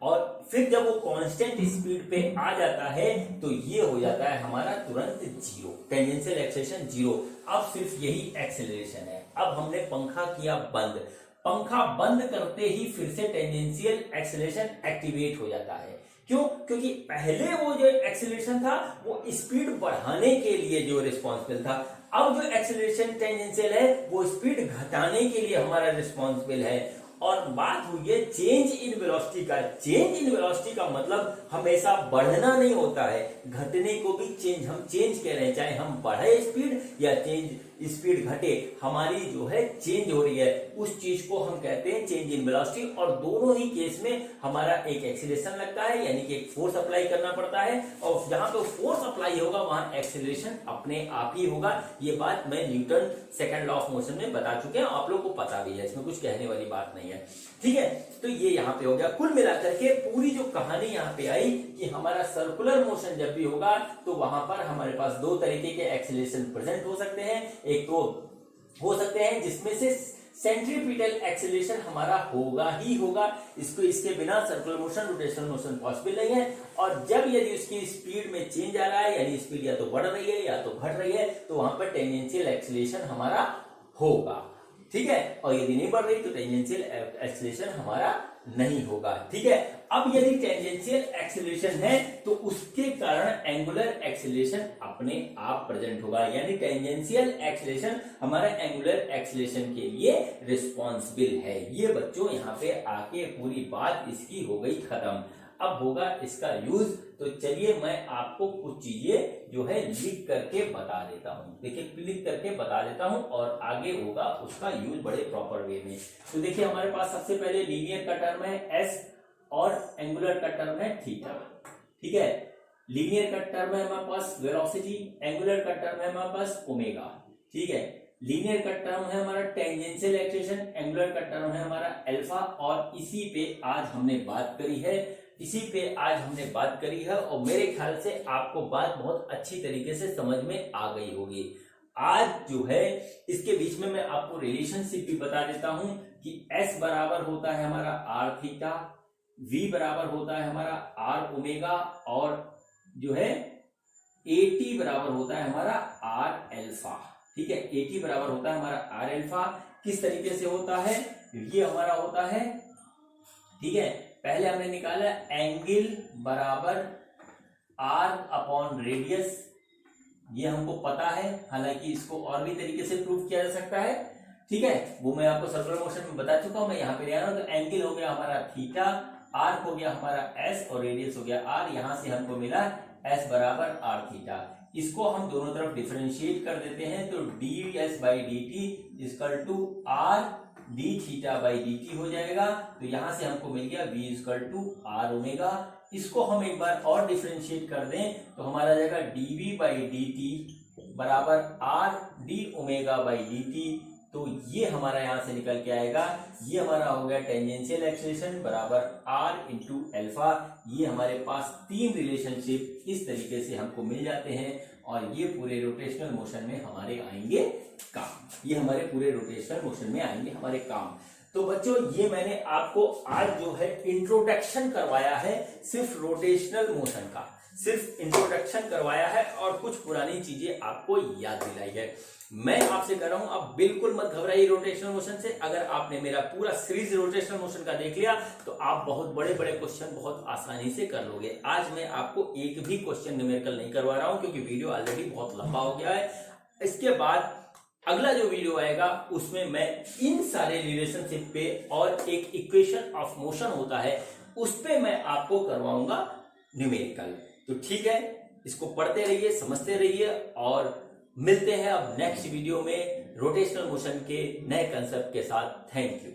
और फिर जब वो कांस्टेंट स्पीड पे आ जाता है तो ये हो जाता है हमारा तुरंत जीरो, टेंजेंशियल एक्सेलरेशन जीरो। अब सिर्फ यही एक्सेलरेशन है। अब हमने पंखा किया बंद, पंखा बंद करते ही फिर से टेंजेंशियल एक्सेलरेशन एक्टिवेट हो जाता है। क्यों? क्योंकि पहले वो जो एक्सेलरेशन था वो स्पीड बढ़ाने के लिए जो रिस्पॉन्सिबल था, अब जो एक्सेलरेशन टेंजेंशियल है वो स्पीड घटाने के लिए हमारा रिस्पॉन्सिबल है। और बात हुई है चेंज इन वेलोसिटी का। चेंज इन वेलोसिटी का मतलब हमेशा बढ़ना नहीं होता है, घटने को भी चेंज हम चेंज कह रहे हैं, चाहे हम बढ़े स्पीड या चेंज स्पीड घटे, हमारी जो है चेंज हो रही है, उस चीज को हम कहते हैं चेंज इन वेलोसिटी। और दोनों ही केस में हमारा एक एक्सीलरेशन लगता है, यानी कि एक फोर्स अप्लाई करना पड़ता है, और जहां पे फोर्स अप्लाई होगा वहां एक्सीलरेशन अपने आप ही होगा। ये बात मैं Newton second law of motion में बता चुके हैं, आप लोग को पता भी है, इसमें कुछ कहने वाली बात नहीं है। ठीक है, तो ये यहाँ पे हो गया। कुल मिलाकर के पूरी जो कहानी यहाँ पे आई कि हमारा सर्कुलर मोशन जब भी होगा तो वहां पर हमारे पास दो तरीके के एक्सीलरेशन प्रेजेंट हो सकते हैं। एक तो हो सकते हैं जिसमें से सेंट्रीपिटल एक्सीलरेशन हमारा होगा ही होगा, इसके बिना circular motion rotational motion possible नहीं है। और जब यदि उसकी स्पीड में चेंज आ रहा है, यानी स्पीड या तो बढ़ रही है या तो घट रही है, तो वहां पर टेंजेंशियल एक्सीलरेशन हमारा होगा। ठीक है, और यदि नहीं बढ़ रही तो टेंजेंशियल एक्सीलरेशन हमारा नहीं होगा। ठीक है, अब यदि टेंजेंशियल एक्सीलरेशन है तो उसके कारण एंगुलर एक्सीलरेशन अपने आप प्रेजेंट होगा, यानी टेंजेंशियल एक्सीलरेशन हमारा एंगुलर एक्सीलरेशन के लिए रिस्पॉन्सिबल है। ये बच्चों यहाँ पे आके पूरी बात इसकी हो गई खत्म। अब होगा इसका यूज, तो चलिए मैं आपको कुछ चीजें जो है लिख करके बता देता हूं। देखिए लिख करके बता देता हूं और आगे होगा उसका यूज बड़े प्रॉपर वे में। तो देखिए हमारे पास सबसे पहले लीनियर का टर्म है एस और एंगुलर का टर्म है थीटा। ठीक है, लीनियर का टर्म है हमारे पास वेलोसिटी, एंगुलर का टर्म है हमारे पास ओमेगा। ठीक है, लीनियर का टर्म है हमारा टेंजेंशियल एक्सीलरेशन, एंगुलर का टर्म है हमारा अल्फा, और इसी पे आज हमने बात करी है, और मेरे ख्याल से आपको बात बहुत अच्छी तरीके से समझ में आ गई होगी। आज जो है इसके बीच में मैं आपको रिलेशनशिप भी बता देता हूं कि S बराबर होता है हमारा आर थीटा, V बराबर होता है हमारा आर ओमेगा, और जो है AT बराबर होता है हमारा आर अल्फा। ठीक है, AT बराबर होता है हमारा आर अल्फा। किस तरीके से होता है? ये हमारा होता है, ठीक है, पहले हमने निकाला एंगल बराबर आर अपॉन रेडियस, ये हमको पता है, हालांकि इसको और भी तरीके से प्रूव किया जा सकता है। ठीक है, वो मैं आपको सर्कुलर मोशन में बता चुका हूं, मैं यहाँ पे ले आ रहा हूं। तो एंगल हो गया हमारा थीटा, आर हो गया हमारा एस, और रेडियस हो गया आर। यहां से हमको मिला एस बराबर आर थीटा। इसको हम दोनों तरफ डिफरेंशिएट कर देते हैं, तो d s by d t equal to r d theta by d t हो जाएगा। तो यहां से हमको मिल गया v equal to r omega. इसको हम एक बार और डिफरेंशिएट कर दें तो हमारा जाएगा dv बाई डी टी बराबर R D omega by d T. तो ये हमारा यहां से निकल के आएगा, ये हमारा हो गया टेंजेंशियल एक्सीलरेशन बराबर आर इंटू अल्फा। ये हमारे पास तीन रिलेशनशिप इस तरीके से हमको मिल जाते हैं, और ये पूरे रोटेशनल मोशन में हमारे आएंगे काम, ये हमारे पूरे रोटेशनल मोशन में आएंगे हमारे काम। तो बच्चों ये मैंने आपको आज जो है इंट्रोडक्शन करवाया है सिर्फ रोटेशनल मोशन का, सिर्फ इंट्रोडक्शन करवाया है और कुछ पुरानी चीजें आपको याद दिलाई है। मैं आपसे कह रहा हूं आप बिल्कुल मत घबराइए रोटेशनल मोशन से। अगर आपने मेरा पूरा सीरीज रोटेशनल मोशन का देख लिया तो आप बहुत बड़े बड़े क्वेश्चन बहुत आसानी से कर लोगे। आज मैं आपको एक भी क्वेश्चन न्यूमेरिकल नहीं करवा रहा हूं क्योंकि वीडियो ऑलरेडी बहुत लंबा हो गया है। इसके बाद अगला जो वीडियो आएगा उसमें मैं इन सारे रिलेशनशिप पे और एक इक्वेशन ऑफ मोशन होता है उस पे मैं आपको करवाऊंगा न्यूमेरिकल। तो ठीक है, इसको पढ़ते रहिए, समझते रहिए, और मिलते हैं अब नेक्स्ट वीडियो में रोटेशनल मोशन के नए कंसेप्ट के साथ। Thank you.